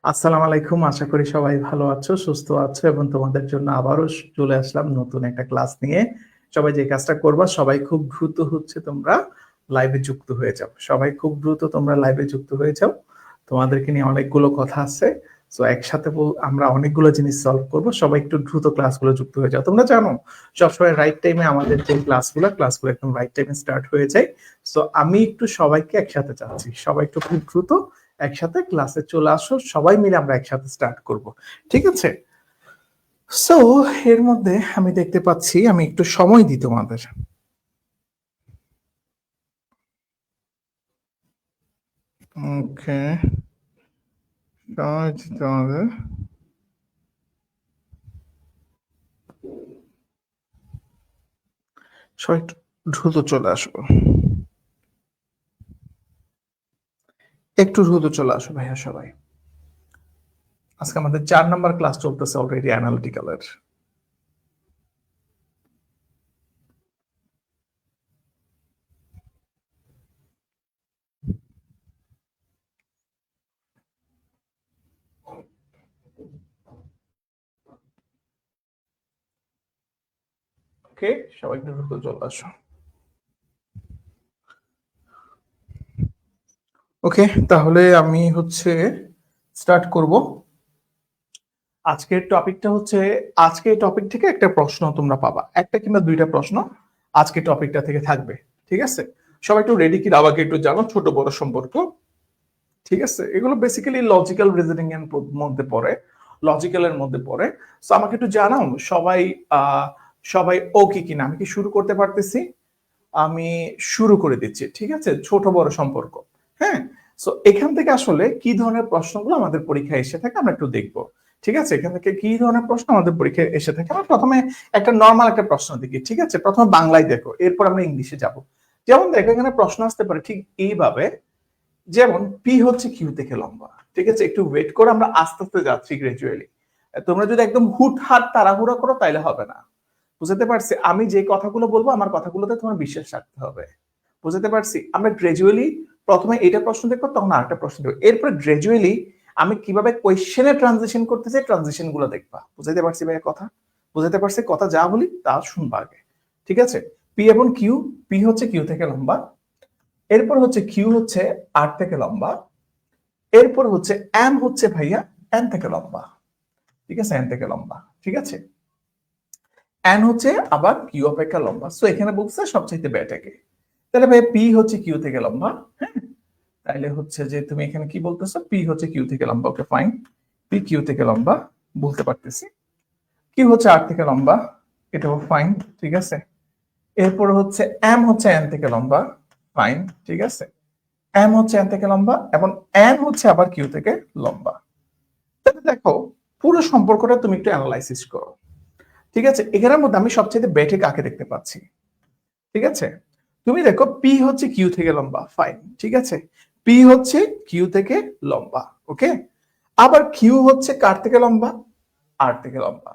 আসসালামু আলাইকুম। আশা করি সবাই ভালো আছো, সুস্থ আছো এবং তোমাদের জন্য আবারও চলে আসলাম নতুন একটা ক্লাস নিয়ে। সবাই যে কাজটা করবা, সবাই খুব দ্রুত তোমরা লাইভে যুক্ত হয়ে যাও। সবাই খুব দ্রুত তোমরা লাইভে যুক্ত হয়ে যাও। তোমাদেরকে নিয়ে অনেকগুলো কথা আছে। সো একসাথে আমরা অনেকগুলো জিনিস সলভ করব। সবাই একটু দ্রুত ক্লাসগুলো যুক্ত হয়ে যাও। তোমরা জানো সবসময় রাইট টাইমে আমাদের যে ক্লাসগুলো একদম রাইট টাইমে স্টার্ট হয়ে যায়। সো আমি একটু সবাইকে একসাথে চাচ্ছি। সবাই একটু খুব দ্রুত একসাথে ক্লাসে চলে আসো, সবাই মিলে আমরা একসাথে স্টার্ট করব। ঠিক আছে? সো এর মধ্যে আমি দেখতে পাচ্ছি, আমি একটু সময় দিই তোমাদের। ওকে, সময় দিতে হবে। সবাই একটু দ্রুত চলে আসো, একটু দ্রুত চলে আসো ভাইয়া সবাই। আজকে আমাদের 4 নাম্বার ক্লাস চলতেছে অলরেডি অ্যানালিটিক্যালের। ওকে, সবাই একটু দ্রুত চলে আসো। ওকে, তাহলে আমি স্টার্ট করব। আজকের টপিকটা হচ্ছে, আজকের টপিক থেকে একটা প্রশ্ন তোমরা পাবা, একটা কিংবা দুইটা প্রশ্ন আজকের টপিকটা থেকে থাকবে। ঠিক আছে? সবাই একটু রেডি কি দাবাকে একটু জানো, ছোট বড় সম্পর্ক। ঠিক আছে? এগুলো বেসিক্যালি লজিক্যাল রিজনিং এর মধ্যে পড়ে, লজিক্যালের মধ্যে পড়ে। সো আমাকে একটু জানাও সবাই, আহ সবাই ওকে কিনা। আমি কি শুরু করতে পারতেছি? আমি শুরু করে দিচ্ছি। ঠিক আছে? ছোট বড় সম্পর্ক। হ্যাঁ। সো এখান থেকে আসলে কি ধরনের প্রশ্নগুলো আমাদের পরীক্ষায় এসে থাকে আমরা একটু দেখবো। ঠিক আছে? এখান থেকে কি ধরনের প্রশ্ন আমাদের পরীক্ষায় এসে থাকে, আমরা প্রথমে একটা নর্মাল একটা প্রশ্ন দেখি। ঠিক আছে? প্রথমে বাংলায় দেখো, এরপর আমরা ইংলিশে যাব। যেমন দেখো এখানে প্রশ্ন আসতে পারে ঠিক এইভাবে, যেমন পি হচ্ছে কিউ থেকে লম্বা। ঠিক আছে? একটু ওয়েট করে, আমরা আস্তে আস্তে যাচ্ছি গ্রাজুয়ালি। তোমরা যদি একদম হুটহাট তাড়াহুড়া করো তাইলে হবে না। বুঝতে পারছি? আমি যে কথাগুলো বলবো আমার কথাগুলোতে তোমার বিশ্বাস রাখতে হবে। বুঝতে পারছি? আমরা গ্রাজুয়ালি প্রথমে এটা প্রশ্ন দেখবো, তখন আরেকটা প্রশ্ন দেখবো, এরপর গ্রাজুয়ালি আমি কিভাবে কোয়েশ্চেনে ট্রানজিশন করতে চাই ট্রানজিশন গুলো দেখবা। বুঝতে পারছি ভাইয়া কথা? বুঝতে পারছি? কথা যা বলি তা শুনবা আগে। ঠিক আছে? পি এবং কিউ, পি হচ্ছে কিউ থেকে লম্বা, এরপর হচ্ছে কিউ হচ্ছে আর থেকে লম্বা, এরপর হচ্ছে এম হচ্ছে ভাইয়া এন থেকে লম্বা। ঠিক আছে? এন থেকে লম্বা। ঠিক আছে? এন হচ্ছে আবার কিউ অপেক্ষা লম্বা। সো এখানে বলছে সবচাইতে বেটাকে, তাহলে ভাই পি হচ্ছে কিউ থেকে লম্বা। হ্যাঁ, তাহলে হচ্ছে যে তুমি এখানে কি বলতেছো, পি হচ্ছে কিউ থেকে লম্বা। ওকে ফাইন, পি কিউ থেকে লম্বা বলতে পারতেছি। কিউ হচ্ছে আর থেকে লম্বা, এটাও ফাইন। ঠিক আছে? এরপর হচ্ছে এম হচ্ছে এন থেকে লম্বা। ফাইন। ঠিক আছে? এম হচ্ছে এন থেকে লম্বা এবং এন হচ্ছে আবার কিউ থেকে লম্বা। তাহলে দেখো পুরো সম্পর্কটা তুমি একটু অ্যানালাইসিস করো। ঠিক আছে? এখানের মধ্যে আমি সবচেয়ে বেটে কাকে দেখতে পাচ্ছি? ঠিক আছে? তুমি দেখো পি হচ্ছে কিউ থেকে লম্বা। ফাইন। ঠিক আছে? পি হচ্ছে কিউ থেকে লম্বা। ওকে, আবার কিউ হচ্ছে কার থেকে লম্বা? আর থেকে লম্বা।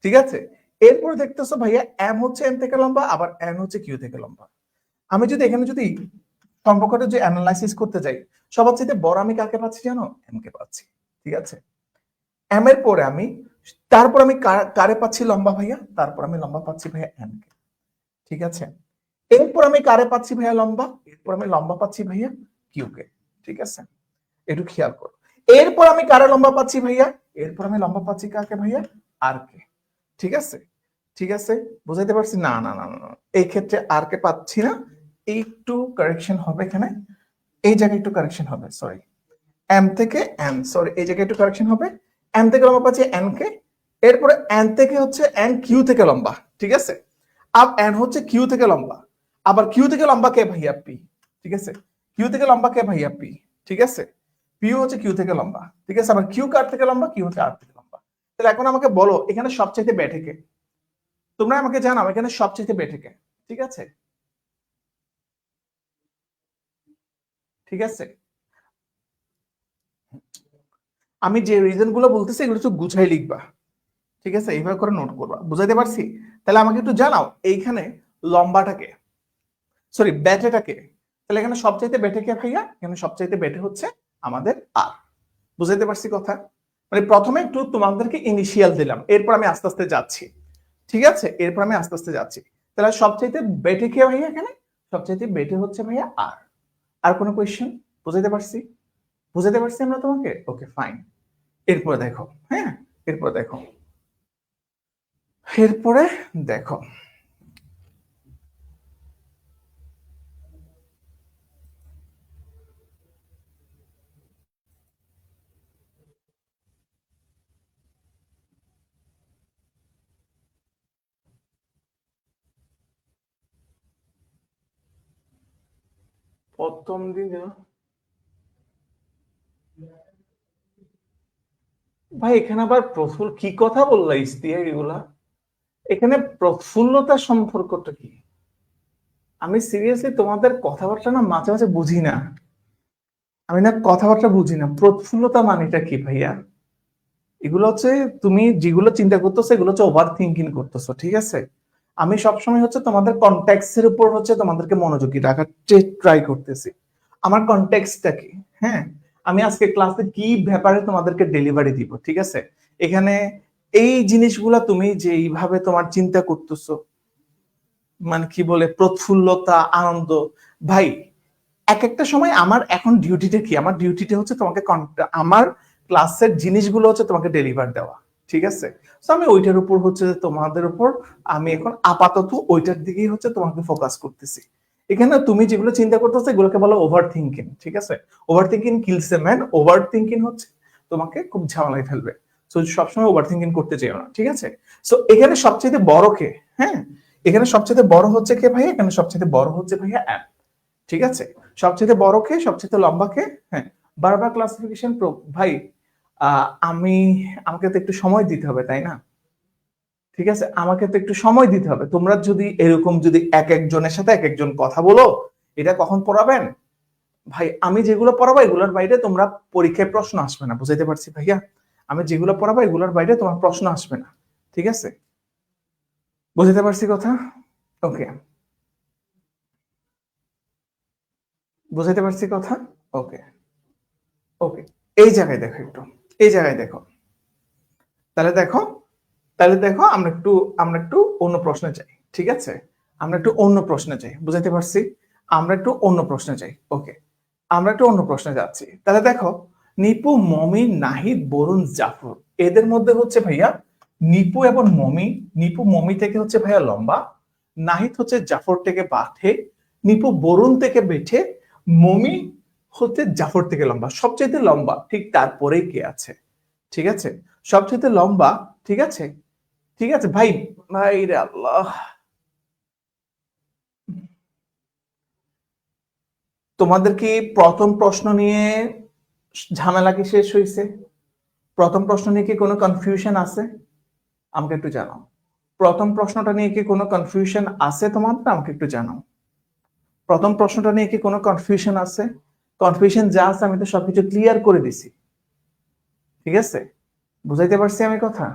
ঠিক আছে? এরপর দেখতেছো ভাইয়া এম হচ্ছে এন থেকে লম্বা, আবার এন হচ্ছে কিউ থেকে লম্বা। আমি যদি এখানে সম্পর্কটা যে অ্যানালাইসিস করতে যাই, সবার চাইতে বড় আমি কাকে পাচ্ছি জানো? এম কে পাচ্ছি। ঠিক আছে? এম এর পরে আমি, তারপর আমি কারে পাচ্ছি লম্বা ভাইয়া? তারপর আমি লম্বা পাচ্ছি ভাইয়া এন কে। ঠিক আছে? এরপর আমি কারে পাচ্ছি ভাইয়া লম্বা? এরপর আমি লম্বা পাচ্ছি ভাইয়া কিউ কে। ঠিক আছে? একটু খেয়াল করো। এরপর আমি কারে লম্বা পাচ্ছি ভাইয়া? এরপর আমি লম্বা পাচ্ছি কাকে ভাইয়া? আর কে। ঠিক আছে? ঠিক আছে? বুঝাইতে পারছি? না না না না, এই ক্ষেত্রে আর কে পাচ্ছি না। একটু কারেকশন হবে এখানে, এই জায়গায় একটু কারেকশন হবে, সরি। এম থেকে এন, সরি, এই জায়গায় একটু কারেকশন হবে। এম থেকে লম্বা পাচ্ছি এন কে, এরপরে এন থেকে হচ্ছে এন কিউ থেকে লম্বা। ঠিক আছে? আব এন হচ্ছে কিউ থেকে লম্বা, আবার কিউ থেকে লম্বা কে ভাইয়া? পি। ঠিক আছে? কিউ থেকে লম্বা কে ভাইয়া? পি। ঠিক আছে? পি হচ্ছে কিউ থেকে লম্বা। ঠিক আছে? আবার কিউ কার থেকে লম্বা? কিউ হচ্ছে আর থেকে লম্বা। তাহলে এখন আমাকে বলো এখানে সবচাইতে বেটে কে? তোমরা আমাকে জানাও এখানে সবচাইতে বেটে কে? ঠিক আছে? ঠিক আছে? আমি যে রিজন গুলো বলতেছি এগুলো একটু গুছাই লিখবা। ঠিক আছে? এইভাবে করে নোট করবা। বুঝাইতে পারছি? তাহলে আমাকে একটু জানাও এইখানে লম্বাটাকে, সরি ব্যাটেটাকে। তাহলে এখানে সবচাইতে বেটে কে ভাইয়া? এখানে সবচাইতে বেটে হচ্ছে আমাদের আর। বুঝাইতে পারছি কথা? মানে প্রথমে একটু তোমাদেরকে ইনিশিয়াল দিলাম, এরপর আমি আস্তে আস্তে যাচ্ছি, ঠিক আছে? এরপর আমি আস্তে আস্তে যাচ্ছি। তাহলে সবচাইতে বেটে কে ভাইয়া এখানে? সবচাইতে বেটে হচ্ছে ভাইয়া আর। আর কোনো কোয়েশ্চেন? বুঝাইতে পারছি? বুঝাইতে পারছি আমরা তোমাকে? Okay fine. এরপরে দেখো, হ্যাঁ, এরপরে দেখো, এরপরে দেখো, প্রথম দিন ভাই এখানে আবার প্রফুল কি কথা বললা ইস্তিয়ার এগুলা? এখানে প্রফুল্লতার সম্পর্কটা কি? আমি সিরিয়াসলি তোমাদের কথাবার্তা না মাঝে মাঝে বুঝি না। আমি না কথাবার্তা বুঝি না, প্রফুল্লতা মানেটা কি ভাইয়া? এগুলো হচ্ছে তুমি যেগুলো চিন্তা করতেছো এগুলো হচ্ছে ওভার থিঙ্কিং করতেছো, ঠিক আছে? আমি সবসময় হচ্ছে তোমাদের কনটেক্সটের উপর হচ্ছে তোমাদেরকে মনোযোগী রাখার ট্রাই করতেছি। আমার কনটেক্সটটা কি? হ্যাঁ, আমি আজকে ক্লাসে কি ব্যাপারে তোমাদেরকে ডেলিভারি দিব, ঠিক আছে? এখানে এই জিনিসগুলা তুমি যে এইভাবে তোমার চিন্তা করতেছো, মানে কি বলে প্রফুল্লতা আনন্দ, ভাই এক একটা সময় আমার এখন ডিউটিটা কি? আমার ডিউটিটা হচ্ছে তোমাকে আমার ক্লাসের জিনিসগুলো হচ্ছে তোমাকে ডেলিভার দেওয়া, ঠিক আছে? তো আমি ওইটার উপর হচ্ছে তোমাদের উপর আমি এখন আপাতত ওইটার দিকেই হচ্ছে তোমাকে ফোকাস করতেছি। এখানে তুমি যেগুলো চিন্তা করতেছো এগুলোকে বলো ওভার থিঙ্কিং, ঠিক আছে? Over thinking kills a man. Over thinking হচ্ছে তোমাকে খুব ঝামেলায় ফেলবে। সো সবসময় ওভার থিঙ্কিং করতে চাইও না, ঠিক আছে? সো এখানে সবচেয়ে বড় কে? হ্যাঁ, এখানে সবচেয়ে বড় হচ্ছে কে ভাই? এখানে সবচেয়ে বড় হচ্ছে ভাইয়া অ্যাপ, ঠিক আছে? সবচেয়ে বড় কে? সবচেয়ে লম্বা কে? হ্যাঁ, বারবার ক্লাসিফিকেশন ভাই আমি আমাকে তো একটু সময় দিতে হবে তাই না? ঠিক আছে, আমাকে তো একটু সময় দিতে হবে। তোমরা যদি এরকম যদি এক একজনের সাথে এক একজন কথা বলো, এটা কখন পড়াবেন? ভাই আমি যেগুলো পড়াবো এগুলোর বাইরে তোমরা পরীক্ষায় প্রশ্ন আসবে না, বুঝাইতে পারছি ভাইয়া? আমি যেগুলো পড়াবো এগুলোর বাইরে তোমার প্রশ্ন আসবে না, ঠিক আছে? বুঝাইতে পারছি কথা? ওকে, বুঝাইতে পারছি কথা? ওকে, ওকে। এই জায়গায় দেখো একটু, এই জায়গায় দেখো, তাহলে দেখো, তাহলে দেখো আমরা একটু অন্য প্রশ্নে যাই, ঠিক আছে? আমরা একটু অন্য প্রশ্নে যাই, বুঝাইতে পারছি? আমরা একটু অন্য প্রশ্নে যাই, ওকে? আমরা একটু অন্য প্রশ্নে যাচ্ছি। তাহলে দেখো, নিপু, মমি, নাহিদ, বরুণ, জাফর, এদের মধ্যে হচ্ছে ভাইয়া নিপু এবং মমি, নিপু মমি থেকে হচ্ছে ভাইয়া লম্বা, নাহিদ হচ্ছে জাফর থেকে বাঠে, নিপু বরুণ থেকে বেঠে, মমি হচ্ছে জাফর থেকে লম্বা। সবচেয়ে লম্বা ঠিক তারপরেই কে আছে? ঠিক আছে, সবচেয়ে লম্বা, ঠিক আছে? ঠিক আছে ভাই, ভাই রে আল্লাহ, তোমাদের কি প্রথম প্রশ্ন নিয়ে ঝামেলা কি শেষ হয়েছে? প্রথম প্রশ্ন নিয়ে কি কোনো কনফিউশন আছে? আমাকে একটু জানাও। প্রথম প্রশ্নটা নিয়ে কি কোনো কনফিউশন আছে তোমাদের? আমাকে একটু জানাও। প্রথম প্রশ্নটা নিয়ে কি কোনো কনফিউশন আছে? কনফিউশন যা আছে আমি তো সবকিছু ক্লিয়ার করে দিছি, ঠিক আছে? বুঝাইতে পারছি আমি কথা?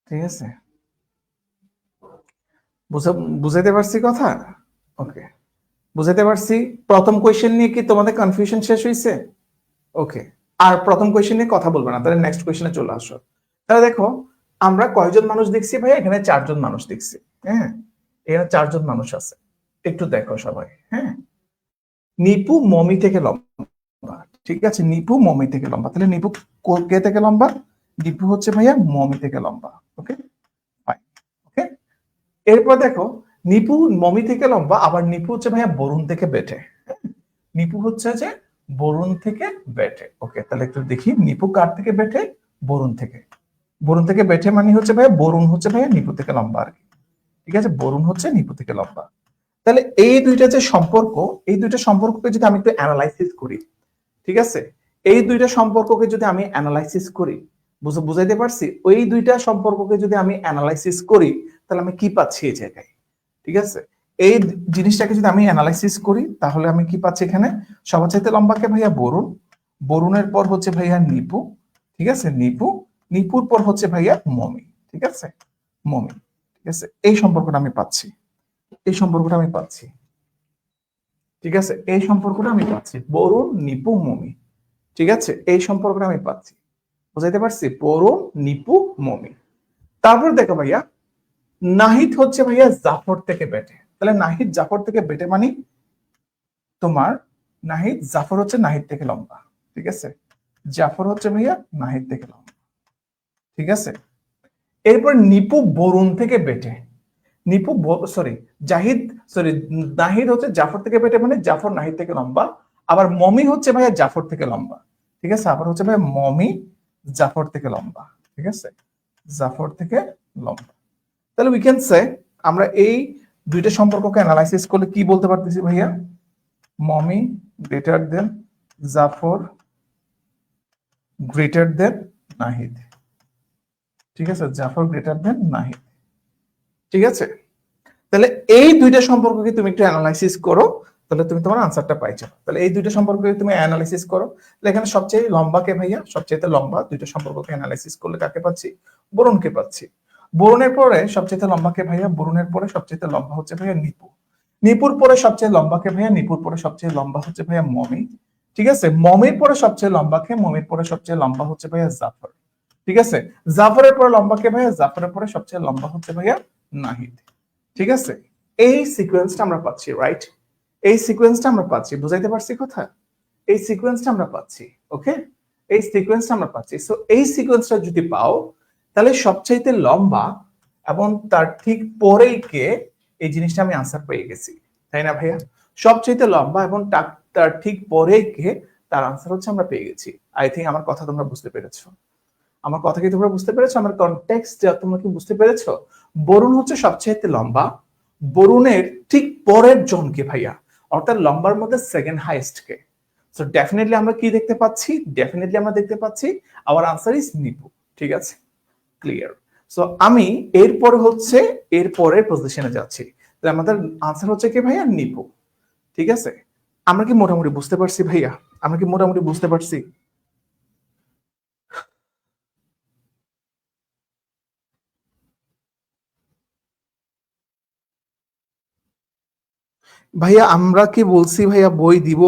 ঠিক আছে, বুঝাইতে পারছি কথা? ওকে, বুঝাইতে পারছি। প্রথম কোয়েশ্চেন নিয়ে কি তোমাদের কনফিউশন শেষ হয়েছে? ওকে, আর প্রথম কোয়েশ্চেন নিয়ে কথা বলবো না, তাহলে নেক্সট কোয়েশ্চেনে চলে আসো। তাহলে দেখো, আমরা কয়জন মানুষ দেখছি ভাই? এখানে চারজন মানুষ দেখছি, হ্যাঁ, এখানে চারজন মানুষ আছে। একটু দেখো সবাই, হ্যাঁ। নিপু মমি থেকে লম্বা, ঠিক আছে? নিপু মমি থেকে লম্বা, তাহলে নিপু কে থেকে লম্বা? নিপু হচ্ছে ভাইয়া মমি থেকে লম্বা, ওকে ফাইন, ওকে। এরপর দেখো, নিপু মমি থেকে লম্বা, আবার নিপু হচ্ছে ভাইয়া বরুণ থেকে বেটে। নিপু হচ্ছে যে বরুণ থেকে বেটে, ওকে। তাহলে একটু দেখি নিপু কার থেকে বেটে? বরুণ থেকে। বরুণ থেকে বেটে মানে হচ্ছে ভাইয়া বরুণ হচ্ছে ভাইয়া নিপু থেকে লম্বা আর কি, ঠিক আছে? বরুণ হচ্ছে নিপু থেকে লম্বা। তাহলে এই দুইটা যে সম্পর্ক, এই দুইটা সম্পর্ককে যদি আমি একটু অ্যানালাইসিস করি, ঠিক আছে? এই দুইটা সম্পর্ককে যদি আমি অ্যানালাইসিস করি, বুঝাইতে পারছি? ওই দুইটা সম্পর্ককে যদি আমি অ্যানালাইসিস করি, তাহলে আমি কি পাচ্ছি এই জায়গায়, ঠিক আছে? এই জিনিসটাকে যদি আমি অ্যানালাইসিস করি তাহলে আমি কি পাচ্ছি এখানে? সবার চাইতে লম্বাকে ভাইয়া বরুণ, বরুণের পর হচ্ছে ভাইয়া নিপু, ঠিক আছে? নিপু, নিপুর পর হচ্ছে ভাইয়া মমি, ঠিক আছে? মমি, ঠিক আছে? এই সম্পর্কটা আমি পাচ্ছি, এই সম্পর্কটা আমি পাচ্ছি। ঠিক আছে, এই সম্পর্কটা আমি পাচ্ছি, বরুণ নিপু মমি। ঠিক আছে, এই সম্পর্কটা আমি পাচ্ছি, বুঝাইতে পারছি, বরুণ নিপু মমি। তারপর দেখো ভাইয়া, নাহিদ হচ্ছে ভাইয়া জাফর থেকে বেটে, তাহলে নাহিদ জাফর থেকে বেটে মানে তোমার নাহিদ জাফর হচ্ছে নাহিদ থেকে লম্বা। ঠিক আছে, জাফর হচ্ছে ভাইয়া নাহিদ থেকে লম্বা। ঠিক আছে, এরপর নিপু বরুণ থেকে বেটে, নিপু সরি জাহিদ সরি নাহিদ হচ্ছে জাফর থেকে বেটে মানে জাফর নাহিদ থেকে লম্বা। আবার মমি হচ্ছে ভাইয়া জাফর থেকে লম্বা। ঠিক আছে, আবার হচ্ছে ভাইয়া মমি জাফর থেকে লম্বা। ঠিক আছে, জাফর থেকে লম্বা। তাহলে উই ক্যান সে, আমরা এই দুইটা সম্পর্ককে অ্যানালাইসিস করলে কি বলতে পারতেছি ভাইয়া, Momi greater than Jafar greater than Nahid. ঠিক আছে, জাফর গ্রেটার দেন নাহিদ। ঠিক আছে, তাহলে এই দুইটা সম্পর্ককে তুমি একটু অ্যানালাইসিস করো, তাহলে তুমি তোমার আনসারটা পাইছো। তাহলে এই দুইটা সম্পর্ককে তুমি অ্যানালাইসিস করো, তাহলে এখানে সবচেয়ে লম্বা কে ভাইয়া, সবচেয়ে লম্বা দুইটা সম্পর্ককে অ্যানালাইসিস করলে কাকে পাচ্ছি, বরুণকে পাচ্ছি। বরুণের পরে সবচেয়ে লম্বা কে ভাইয়া, বরুণের পরে সবচেয়ে লম্বা হচ্ছে ভাইয়া নিপু। নিপুর পরে সবচেয়ে লম্বা কে ভাইয়া, নিপুর পরে সবচেয়ে লম্বা হচ্ছে ভাইয়া মমি। ঠিক আছে, মমির পরে সবচেয়ে লম্বা কে, মমির পরে সবচেয়ে লম্বা হচ্ছে ভাইয়া জাফর। ঠিক আছে, জাফরের পরে লম্বা কে ভাইয়া, জাফরের পরে সবচেয়ে লম্বা হচ্ছে ভাইয়া নাহিদ। ঠিক আছে, এই সিকোয়েন্সটা আমরা পাচ্ছি, রাইট? এই সিকোয়েন্সটা আমরা পাচ্ছি, বুঝাইতে পারছি কথা? এই সিকোয়েন্সটা আমরা পাচ্ছি, ওকে? এই সিকোয়েন্সটা আমরা পাচ্ছি। সো এই সিকোয়েন্সটা যদি পাও, তাহলে সবচাইতে লম্বা এবং তার ঠিক পরেই কে, এই জিনিসটা আমি আনসার পেয়ে গেছি, তাই না ভাইয়া? সবচাইতে লম্বা এবং তার ঠিক পরেই কে, তার আনসার হচ্ছে আমরা পেয়ে গেছি। আই থিঙ্ক আমার কথা তোমরা বুঝতে পেরেছো। আমার কথা কি তোমরা বুঝতে পেরেছো? আমার কনটেক্সট তোমরা কি বুঝতে পেরেছো? বরুণ হচ্ছে সবচেয়ে লম্বা, বরুণের ঠিক পরের জনকে ভাইয়া, অর্থাৎ লম্বার মধ্যে সেকেন্ড হাইয়েস্ট কে। সো ডেফিনেটলি আমরা কি দেখতে পাচ্ছি, ডেফিনেটলি আমরা দেখতে পাচ্ছি আওয়ার আনসার ইজ নিপু। ঠিক আছে, ক্লিয়ার। সো আমি এরপরে হচ্ছে এর পরের পজিশনে যাচ্ছি, তাহলে আমাদের আনসার হচ্ছে কি ভাইয়া, নিপু। ঠিক আছে, আমরা কি মোটামুটি বুঝতে পারছি ভাইয়া? আমরা কি মোটামুটি বুঝতে পারছি? ভাইয়া আমরা কি বলছি ভাইয়া বই দিব?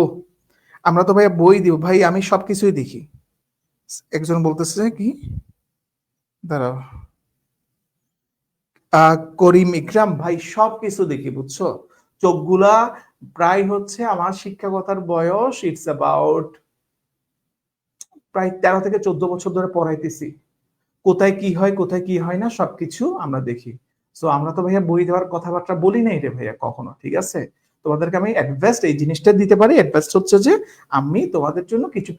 আমরা তো ভাইয়া বই দিব ভাই, আমি সবকিছুই দেখি। একজন বলতেছে কি, দাঁড়াও, করিম ইকরাম ভাই সবকিছু দেখি বুঝছো, চোখগুলা প্রায় হচ্ছে আমার শিক্ষকতার বয়স ইটস অ্যাবাউট প্রায় 13 থেকে 14 বছর ধরে পড়াইতেছি। কোথায় কি হয় কোথায় কি হয় না সবকিছু আমরা দেখি। সো আমরা তো ভাইয়া বই দেওয়ার কথাবার্তা বলি নাই রে ভাইয়া কখনো, ঠিক আছে? তোমাদেরকে আমি অ্যাডভাইস এই জিনিসটা দিতে পারি, অ্যাডভাইস হচ্ছে যে আমি তোমাদের জন্য কিছু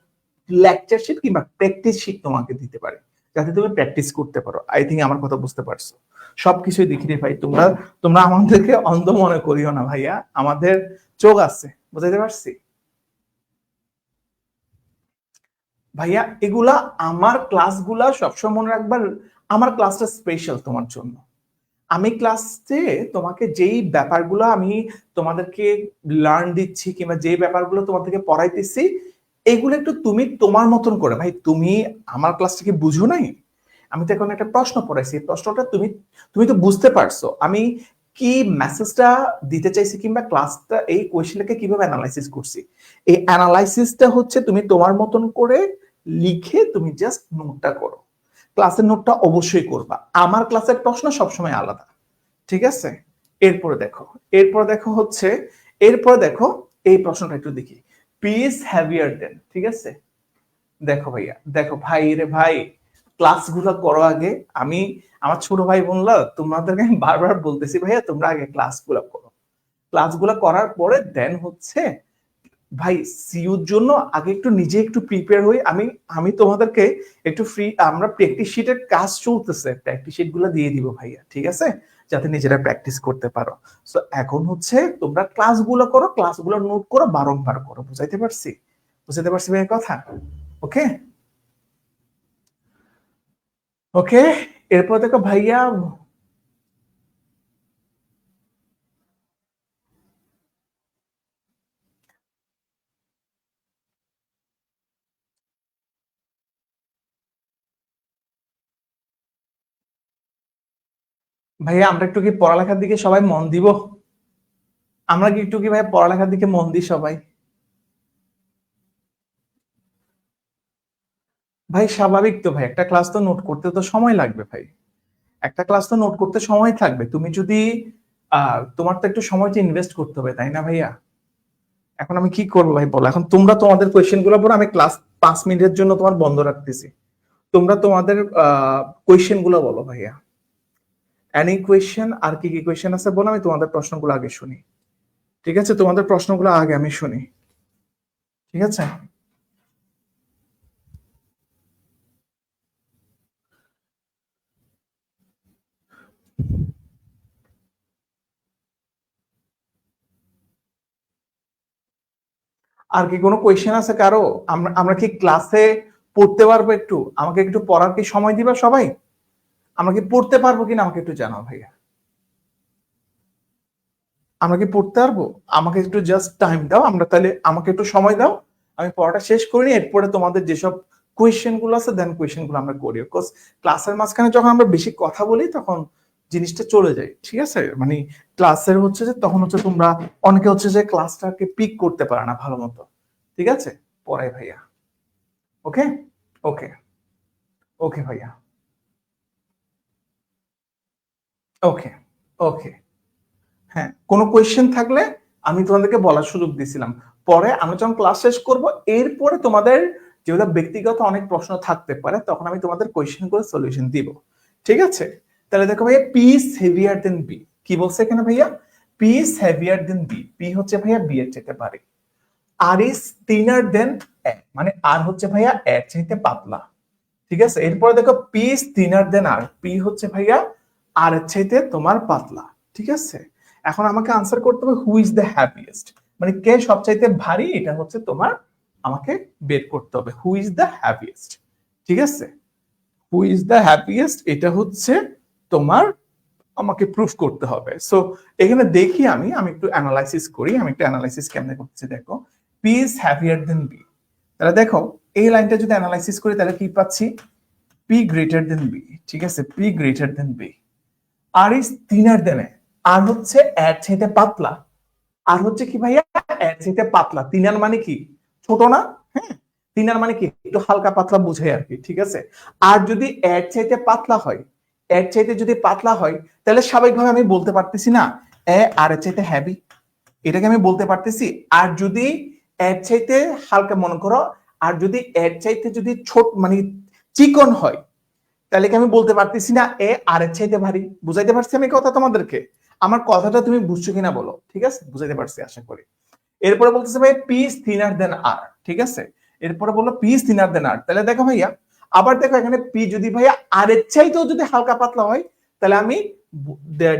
লেকচার শিট কিংবা প্র্যাকটিস শিট তোমাকে দিতে পারি, যাতে তুমি প্র্যাকটিস করতে পারো। আই থিঙ্ক আমার কথা বুঝতে পারছো। সবকিছুই দেখি রে ভাই, তোমরা তোমরা আমাদেরকে অন্ধ মনে করিও না ভাইয়া, আমাদের চোখ আছে, বুঝাইতে পারছি ভাইয়া? এগুলা আমার ক্লাসগুলা সবসময় মনে রাখবার, আমার ক্লাসটা স্পেশাল তোমার জন্য। আমি ক্লাসে তোমাকে যেই ব্যাপারগুলো আমি তোমাদেরকে লার্ন দিচ্ছি কিংবা যেই ব্যাপারগুলো তোমাদেরকে পড়াইতেছি, এগুলো একটু তুমি তোমার মতন করে, ভাই তুমি আমার ক্লাসটা কি বুঝো নাই? আমি তো এখন একটা প্রশ্ন পড়াইছি, এই প্রশ্নটা তুমি তুমি তো বুঝতে পারছো আমি কি মেসেজটা দিতে চাইছি কিংবা ক্লাসটা এই কোয়েশ্চেনটাকে কিভাবে অ্যানালাইসিস করছি। এই অ্যানালাইসিসটা হচ্ছে তুমি তোমার মতন করে লিখে তুমি জাস্ট নোটটা করো। ক্লাসের নোটটা অবশ্যই করবা, আমার ক্লাসের প্রশ্ন সবসময় আলাদা। ঠিক আছে, এরপরে দেখো, এরপর দেখো হচ্ছে, এরপর দেখো এই প্রশ্নটা একটু দেখি, পিস হ্যাভিয়ার দেন। ঠিক আছে, দেখো ভাইয়া, দেখো ভাই রে ভাই, ক্লাসগুলো করো আগে। আমি আমার ছোট ভাই বোনরা তোমাদেরকে আমি বারবার বলতেছি ভাইয়া তোমরা আগে ক্লাসগুলো করো, ক্লাসগুলো করার পরে দেন হচ্ছে ভাই সিইউর জন্য আগে একটু নিজে একটু প্রিপেয়ার হই। আমি আমি তোমাদেরকে একটু ফ্রি, আমরা প্র্যাকটিস শিটের কাজ চলতেছে, প্র্যাকটিস শিট গুলো দিয়ে দিব ভাইয়া, ঠিক আছে, যাতে নিজেরা প্র্যাকটিস করতে পারো। সো এখন হচ্ছে তোমরা ক্লাসগুলো করো, ক্লাসগুলো নোট করো, বারংবার করো। বুঝাইতে পারছি? বুঝাইতে পারছি ভাইয়া কথা? ওকে, ওকে। এরপর দেখো ভাইয়া, ভাইয়া আমরা একটু কি পড়ালেখার দিকে সবাই মন দিব? আমরা কি একটু কি ভাই পড়ালেখার দিকে মন দিই সবাই? ভাই স্বাভাবিক তো ভাই, একটা ক্লাস তো নোট করতে তো সময় লাগবে ভাই, একটা ক্লাস তো নোট করতে সময় থাকবে। তুমি যদি তোমার তো একটু সময়টা ইনভেস্ট করতে হবে, তাই না ভাইয়া? এখন আমি কি করবো ভাই বলো, এখন তোমরা তোমাদের কোয়েশ্চেন গুলো পড়ো, আমি ক্লাস 5 মিনিটের জন্য তোমার বন্ধ রাখতেছি। তোমরা তোমাদের কোয়েশ্চেন গুলো বলো ভাইয়া। এনি কোয়েশ্চেন, আর কি কি কোয়েশ্চেন আছে বলো, আমি তোমাদের প্রশ্নগুলো আগে শুনি। ঠিক আছে, তোমাদের প্রশ্নগুলো আগে আমি শুনি। ঠিক আছে, আর কি কোনো কোয়েশ্চেন আছে কারো? আমরা আমরা কি ক্লাসে পড়তে পারবো? একটু আমাকে একটু পড়ার কি সময় দিবা সবাই? আমরা কি পড়তে পারবো কিনা আমাকে একটু জানাও ভাইয়া। আমরা কি পড়তে পারবো? আমাকে একটু জাস্ট টাইম দাও, আমরা তাহলে আমাকে একটু সময় দাও, আমি পড়াটা শেষ করে নিই, এরপরে তোমাদের যেসব কোয়েশ্চেন গুলো আছে দেন কোয়েশ্চেন গুলো আমরা করি। বিকজ ক্লাসের মাঝখানে যখন আমরা বেশি কথা বলি তখন জিনিসটা চলে যায়। ঠিক আছে, মানে ক্লাসের হচ্ছে যে তখন হচ্ছে তোমরা অনেকে হচ্ছে যে ক্লাসটাকে পিক করতে পারে না ভালো মতো। ঠিক আছে, পড়াই ভাইয়া। ওকে, ওকে, ওকে ভাইয়া, ওকে, ওকে। হ্যাঁ, কোনো কোয়েশ্চেন থাকলে আমি তোমাদেরকে বলার সুযোগ দিছিলাম, পরে আমরা যখন ক্লাস শেষ করব এরপরে তোমাদের যেগুলো ব্যক্তিগত অনেক প্রশ্ন থাকতে পারে তখন আমি তোমাদের কোয়েশ্চেন করে সলিউশন দিব। ঠিক আছে, তাহলে দেখো ভাইয়া, P is heavier than B, কি বলছে এখানে ভাইয়া? P is heavier than B, P হচ্ছে ভাইয়া বি এর চাইতে ভারী। আর ইজ থিনার দেন এ, মানে আর হচ্ছে ভাইয়া এর চাইতে পাতলা। ঠিক আছে, এরপরে দেখো P is thinner than R, P হচ্ছে ভাইয়া আর এর চাইতে তোমার পাতলা। ঠিক আছে, এখন আমাকে আনসার করতে হবে হু ইজ দ্য হ্যাপিয়েস্ট, মানে কে সবচাইতে ভারী, এটা হচ্ছে তোমার আমাকে বের করতে হবে হু ইজ দ্য হ্যাপিয়েস্ট। ঠিক আছে, হু ইজ দ্য হ্যাপিয়েস্ট এটা হচ্ছে তোমার আমাকে প্রুফ করতে হবে। সো এখানে দেখি আমি আমি একটু অ্যানালাইসিস করি, আমি একটু অ্যানালাইসিস কেমনে করতেছি দেখো। P is happier than B, তাহলে দেখো এই লাইনটা যদি অ্যানালাইসিস করি তাহলে কি পাচ্ছি? P greater than B. ঠিক আছে, P greater than B, R is thinner than A, আর হচ্ছে এর চাইতে পাতলা। আর হচ্ছে কি ভাইয়া? এর চাইতে পাতলা, তিনার মানে কি? ছোট না? হ্যাঁ, তিনার মানে কি একটু হালকা পাতলা বুঝাই আর কি। ঠিক আছে, আর যদি এর চাইতে পাতলা হয়, এর চাইতে যদি পাতলা হয় তাহলে স্বাভাবিকভাবে আমি বলতে পারতেছি না এ আর এর চাইতে হ্যাভি, এটাকে আমি বলতে পারতেছি। আর যদি এর চাইতে হালকা মনে করো, আর যদি এর চাইতে যদি ছোট মানে চিকন হয় তাহলে কি আমি বলতে পারতেছি না এ আর এর চাইতে ভারী? বুঝাইতে পারছি আমি কথা তোমাদেরকে? আমার কথাটা তুমি বুঝছো কিনা বলো? ঠিক আছে, বুঝাইতে পারছি আশা করি। এরপরে বলতেছে ভাই পি ইজ থিনার দেন আর। ঠিক আছে, এরপরে বললো পি ইজ থিনার দেন আর, তাহলে দেখো ভাইয়া, আবার দেখো এখানে পি যদি ভাইয়া আর এর চাইতেও যদি হালকা পাতলা হয় তাহলে আমি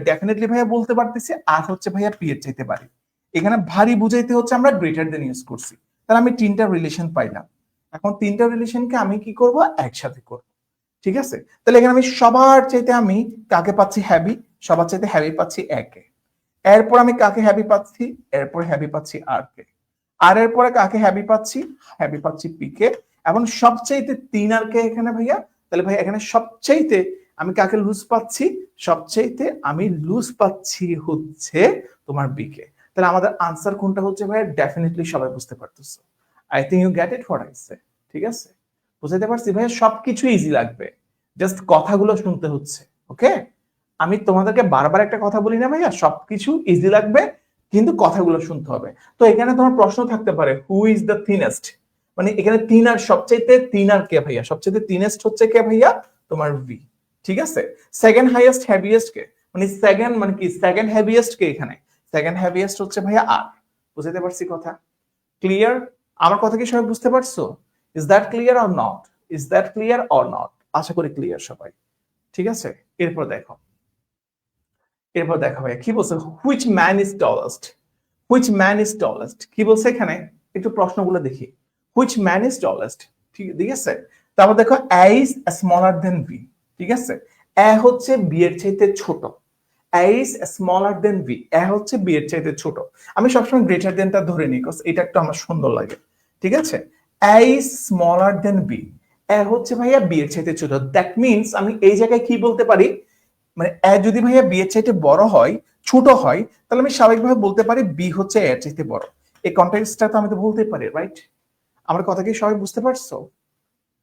ডেফিনেটলি ভাইয়া বলতে পারতেছি আর হচ্ছে ভাইয়া পি এর চাইতে ভারী। এখানে ভারী বুঝাইতে হচ্ছে আমরা গ্রেটার দেন ইউজ করছি, তাহলে আমি তিনটা রিলেশন পাইলাম। এখন তিনটা রিলেশনকে আমি কি করব? একসাথে করব। ঠিক আছে, তাহলে এখানে আমি সবার চাইতে আমি কাকে পাচ্ছি? হ্যাভি, সবার চাইতে হ্যাভি পাচ্ছি একে। এরপর আমি কাকে হ্যাভি পাচ্ছি? এরপর হ্যাভি পাচ্ছি আর কে। আর এরপরে কাকে হ্যাভি পাচ্ছি? হ্যাভি পাচ্ছি পি কে। এবং সবচাইতে তিন আর কে এখানে ভাইয়া? তাহলে ভাই এখানে সবচাইতে আমি কাকে লুজ পাচ্ছি? সবচাইতে আমি লুজ পাচ্ছি হচ্ছে তোমার বি কে। তাহলে আমাদের আনসার কোনটা হচ্ছে ভাইয়া? ডেফিনেটলি সবাই বুঝতে পারতেছো। I think you get it what I say. ঠিক আছে, বুঝাইতে পারছি ভাইয়া? সবকিছু ইজি লাগবে, জাস্ট কথাগুলো শুনতে হচ্ছে। ওকে, আমি তোমাদেরকে বারবার একটা কথা বলি না ভাইয়া, সবকিছু ইজি লাগবে কিন্তু কথাগুলো শুনতে হবে। তো এখানে তোমার প্রশ্ন থাকতে পারে হু ইজ দ্য থিনেস্ট, মানে এখানে তিন আর সবচাইতে তিন আর কে ভাইয়া? সবচাইতে থিনেস্ট হচ্ছে কে ভাইয়া? তোমার ভি। ঠিক আছে, সেকেন্ড হাইয়েস্ট হ্যাভিয়েস্ট কে? মানে সেকেন্ড মানে কি সেকেন্ড হ্যাভিয়েস্ট কে এখানে? সেকেন্ড হ্যাভিয়েস্ট হচ্ছে ভাইয়া আর। বুঝতে পারছি কথা? ক্লিয়ার? আমার কথা কি সবাই বুঝতে পারছো? Is that clear or not? Is that clear or not? আশা করি ক্লিয়ার সবাই। ঠিক আছে, এরপর দেখো, এরপর দেখা ভাই কি বলছে, which man is tallest, which man is tallest কি বলছে এখানে? একটু প্রশ্নগুলো দেখি। হুইচ ম্যান ইজ টলেস্ট, ঠিক আছে, তারপর দেখো A is smaller then B. ঠিক আছে, এ হচ্ছে বি এর চাইতে ছোট, এ ইজ স্মলার দেন বি, এ হচ্ছে বি এর চাইতে ছোট। আমি সবসময় গ্রেটার দেনটা ধরে নিই বিকজ এটা একটু আমার সুন্দর লাগে। ঠিক আছে, এ ইজ স্মলার দেন বি, এ হচ্ছে ভাইয়া বি এর চাইতে ছোট। দ্যাট মিনস আমি এই জায়গায় কি বলতে পারি, মানে এ যদি ভাইয়া বি এর চাইতে বড় হয় ছোট হয়, তাহলে আমি স্বাভাবিকভাবে বলতে পারি বি হচ্ছে এর চাইতে বড়। এই কনটেক্সটটা তো আমি তো বলতে পারি, রাইট? আমার কথা কি সবাই বুঝতে পারছো?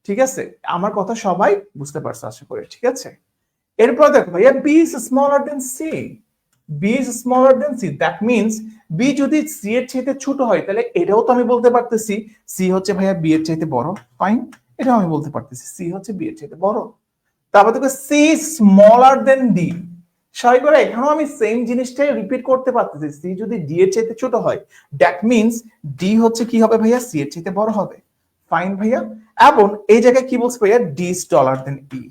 ঠিক আছে, আমার কথা সবাই বুঝতে পারছো আশা করি, ঠিক আছে। এরপর দেখো ভাইয়া, B is smaller than C. B is smaller than C, that means B যদি সি এর চাইতে ছোট হয়, তাহলে এটাও তো আমি বলতে পারতেছি সি হচ্ছে ভাইয়া বি এর চাইতে বড়। ফাইন, এটাও আমি বলতে পারতেছি সি হচ্ছে বি এর চাইতে বড়। তারপর দেখো সি স্মলার দেন ডি। সবাই করে এখানেও আমি সেম জিনিসটাই রিপিট করতে পারতেছি, সি যদি ডি এর চাইতে ছোট হয়, দ্যাট মিনস ডি হচ্ছে কি হবে ভাইয়া, সি এর চাইতে বড় হবে। ফাইন ভাইয়া। এবং এই জায়গায় কি বলছে ভাইয়া, ডি ইজ টলার দেন ই।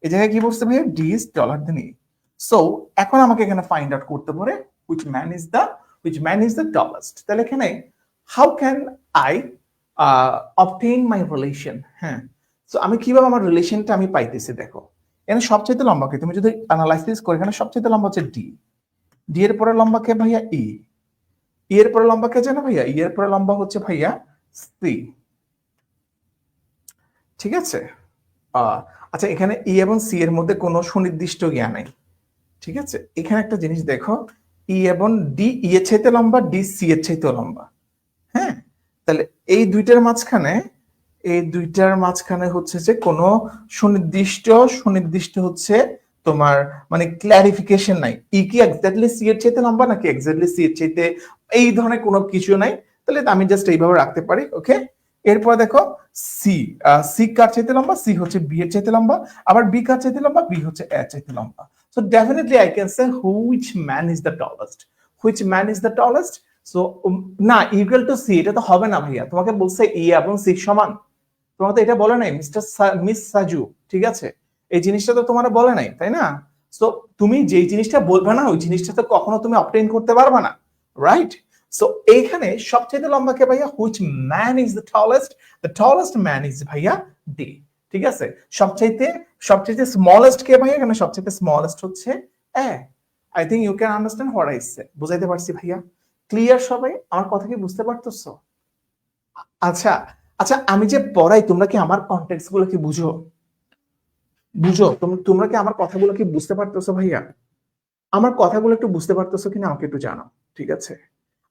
এই জায়গায় কি বলছে ভাইয়া, D is taller than E. So এখন আমাকে এখানে ফাইন্ড আউট করতে পারে which man is the tallest। তাহলে এখানে how can I obtain my relation? হ্যাঁ, সো আমি কিভাবে আমার রিলেশনটা আমি পাইতেছি, দেখো এখানে সবচেয়ে লম্বা কে, তুমি যদি অ্যানালাইসিস করো এখানে সবচেয়ে লম্বা হচ্ছে ডি। ডি এর পরে লম্বা কে ভাইয়া, ই। ই এর পরে লম্বা কে জানো ভাইয়া, ই এর পরে লম্বা হচ্ছে ভাইয়া সি। ঠিক আছে। আচ্ছা, এখানে ই এবং সি এর মধ্যে কোনো সুনির্দিষ্ট জ্ঞান নাই। ঠিক আছে, এখানে একটা জিনিস দেখো, ই এবং ডি ই এর চাইতে লম্বা, ডি সি এর চাইতে লম্বা। হ্যাঁ, তাহলে এই দুইটার মাঝখানে হচ্ছে যে কোনো সুনির্দিষ্ট হচ্ছে তোমার মানে ক্ল্যারিফিকেশন নাই। ই কি এক্স্যাক্টলি সি এর চাইতে লম্বা নাকি এক্স্যাক্টলি সি এর চাইতে, এই ধরনের কোনো কিছু নাই। তাহলে আমি জাস্ট এইভাবে রাখতে পারি, ওকে। এরপর দেখো সি, সি কার চাইতে লম্বা, সি হচ্ছে বি এর চাইতে লম্বা। আবার বি কার চাইতে লম্বা, বি হচ্ছে এর চাইতে লম্বা। So definitely I can say which man is the tallest. Which man is the tallest. So না, ইকুয়াল টু সি এটা তো হবে না ভাইয়া, তোমাকে বলছে ই এবং সি সমান, তোমাকে তো এটা বলে নাই মিস সাজু, ঠিক আছে। এই জিনিসটা তো তোমার বলে নাই, তাই না? সো তুমি যেই জিনিসটা বলবে না ওই জিনিসটা তো কখনো তুমি অবটেইন করতে পারবে না, রাইট? সো এইখানে সবচেয়ে লম্বা কে ভাইয়া, which man is the tallest man is ভাইয়া ডি। ঠিক আছে, সবচেয়ে স্মলেস্ট কে ভাইয়া, এখানে সবচেয়ে স্মলেস্ট হচ্ছে A. I think you can understand what I say. বুঝাইতে পারছি ভাইয়া? ক্লিয়ার সবাই? আমার কথা কি বুঝতে পারতেছো? আচ্ছা, আচ্ছা, আমি যে পড়াই তোমরা কি আমার কন্টেক্সট গুলো কি বুঝো? তোমরা কি আমার কথাগুলো কি বুঝতে পারতেছো ভাইয়া? আমার কথাগুলো একটু বুঝতে পারতেছো কিনা আমাকে একটু জানাও, ঠিক আছে?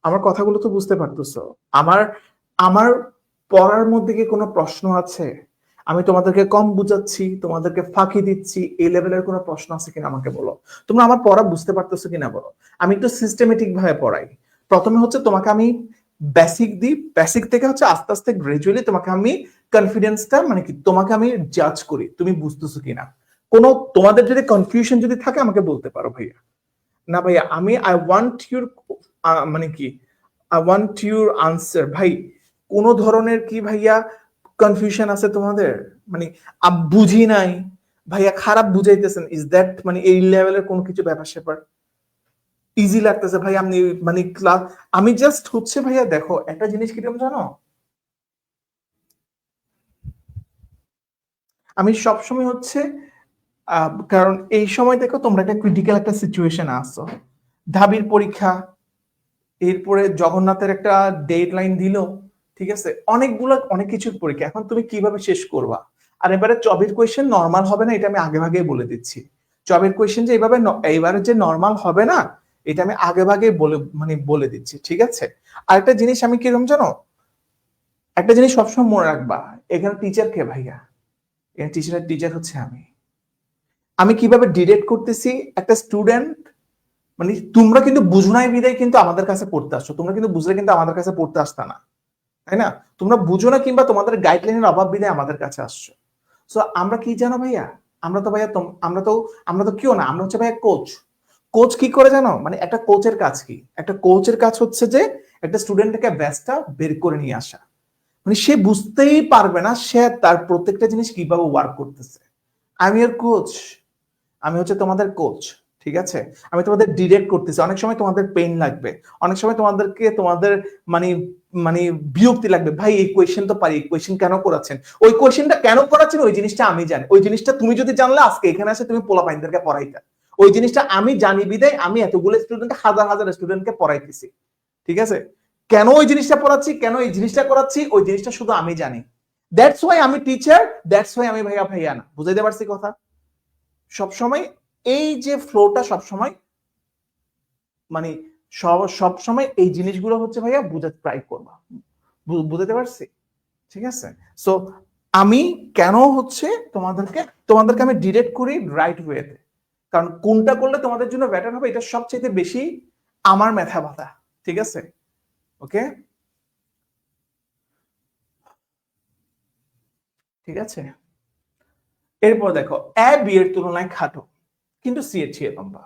আমার কথাগুলো তো বুঝতে পারতেছো? আমার আমার পড়ার মধ্যে কি কোনো প্রশ্ন আছে? আমি তোমাদেরকে কম বুঝাচ্ছি, তোমাদেরকে ফাঁকি দিচ্ছি, এই লেভেলের কোনো প্রশ্ন আছে কিনা আমাকে বলো। তোমরা আমার পড়া বুঝতে পারতেছো কিনা বলো। আমি একটু সিস্টেমেটিক ভাবে পড়াই। প্রথমে হচ্ছে তোমাকে আমি বেসিক দিই, বেসিক থেকে হচ্ছে আস্তে আস্তে গ্রাজুয়ালি তোমাকে আমি কনফিডেন্সটা মানে কি তোমাকে আমি জাজ করি তুমি বুঝতেছো কিনা। কোনো তোমাদের যদি কনফিউশন যদি থাকে আমাকে বলতে পারো ভাইয়া। না ভাইয়া, আমি আই ওয়ান্ট ইউর মানে কি আই ওয়ান্ট ইউর আনসার। ভাই কোন ধরনের কি ভাইয়া কনফিউশন আছে তোমাদের? মানে বুঝি নাই ভাইয়া, খারাপ বুঝাইতেছেন, ইজ দ্যাট মানে এই লেভেলের কোন কিছু ব্যাপার স্যাপার? ইজি লাগতেছে ভাই আপনি মানে ক্লাস, আমি জাস্ট হচ্ছে ভাইয়া দেখো একটা জিনিস কিরকম জানো, আমি সবসময় হচ্ছে কারণ এই সময় দেখো তোমরা একটা ক্রিটিক্যাল একটা সিচুয়েশন আসছো, ঢাবির পরীক্ষা, এরপরে জগন্নাথের একটা ডেডলাইন দিল, ঠিক আছে, অনেক কিছুর পরীক্ষা, এখন তুমি কিভাবে শেষ করবা? আর এবারে চবের কোয়েশ্চেন নর্মাল হবে না, এটা আমি আগে ভাগে বলে দিচ্ছি। চবের কোয়েশ্চেন যে এইবারে যে নর্মাল হবে না, এটা আমি আগে ভাগে বলে দিচ্ছি, ঠিক আছে। আরেকটা জিনিস আমি কিরকম জানো, একটা জিনিস সবসময় মনে রাখবা, এখানে টিচার কে ভাইয়া? এখানে টিচার হচ্ছে আমি। আমি কিভাবে ডিরেক্ট করতেছি একটা স্টুডেন্ট, মানে তোমরা কিন্তু বুঝো নাই বিদায় কিন্তু আমাদের কাছে পড়তে আসছো, তোমরা কিন্তু বুঝলে কিন্তু আমাদের কাছে পড়তে আসতা না, তাই না? তোমরা বুঝো না কিংবা তোমাদের গাইডলাইনের অভাব বিদায় আমাদের কাছে আসছো। সো আমরা কি জানো ভাইয়া, আমরা তো ভাইয়া আমরা তো কেউ না, আমরা হচ্ছে ভাইয়া কোচ। কোচ কি করে জানো, মানে একটা কোচের কাজ কি, একটা কোচের কাজ হচ্ছে যে একটা স্টুডেন্টকে ব্যাচটা বের করে নিয়ে আসা, মানে সে বুঝতেই পারবে না সে তার প্রত্যেকটা জিনিস কিভাবে ওয়ার্ক করতেছে। আমি এর কোচ, আমি হচ্ছে তোমাদের কোচ, ঠিক আছে। আমি তোমাদের ডিরেক্ট করতেছি, অনেক সময় তোমাদের পেইন লাগবে, অনেক সময় তোমাদের মানে মানে বিরক্তি লাগবে, ভাই এই কোয়েশ্চেন তো পারি, এই কোয়েশ্চেন কেন করাচ্ছেন, ওই কোয়েশ্চেনটা কেন করাচ্ছেন ওই জিনিসটা আমি জানি, ওই জিনিসটা তুমি যদি জানলে আজকে এখানে আসে তুমি পোলাপাইনদেরকে পড়াইতা। ওই জিনিসটা আমি জানি বিদায় আমি এতগুলো স্টুডেন্টকে হাজার হাজার স্টুডেন্টকে পড়াইতেছি, ঠিক আছে। কেন ওই জিনিসটা পড়াচ্ছি, কেন এই জিনিসটা করাচ্ছি, ওই জিনিসটা শুধু আমি জানি। দ্যাটস ওয়াই আমি টিচার, দ্যাটস ওয়াই আমি ভাইয়া ভাইয়া না, বুঝাইতে পারছি কথা? সবসময় এই যে ফ্লোটা সবসময় মানে সব সময় এই জিনিসগুলো হচ্ছে ভাইয়া বুঝাতে ট্রাই করবা, বুঝতে পারছি? ঠিক আছে, সো আমি কেন হচ্ছে তোমাদেরকে আমি ডিরেক্ট করি রাইট ওয়েতে, কারণ কোনটা করলে তোমাদের জন্য বেটার হবে এটা সবচেয়ে বেশি আমার মাথা ব্যথা। ঠিক আছে, ওকে, ঠিক আছে। এরপর দেখো এ বি এর তুলনায় খাটো কিন্তু সি এর চেয়ে লম্বা,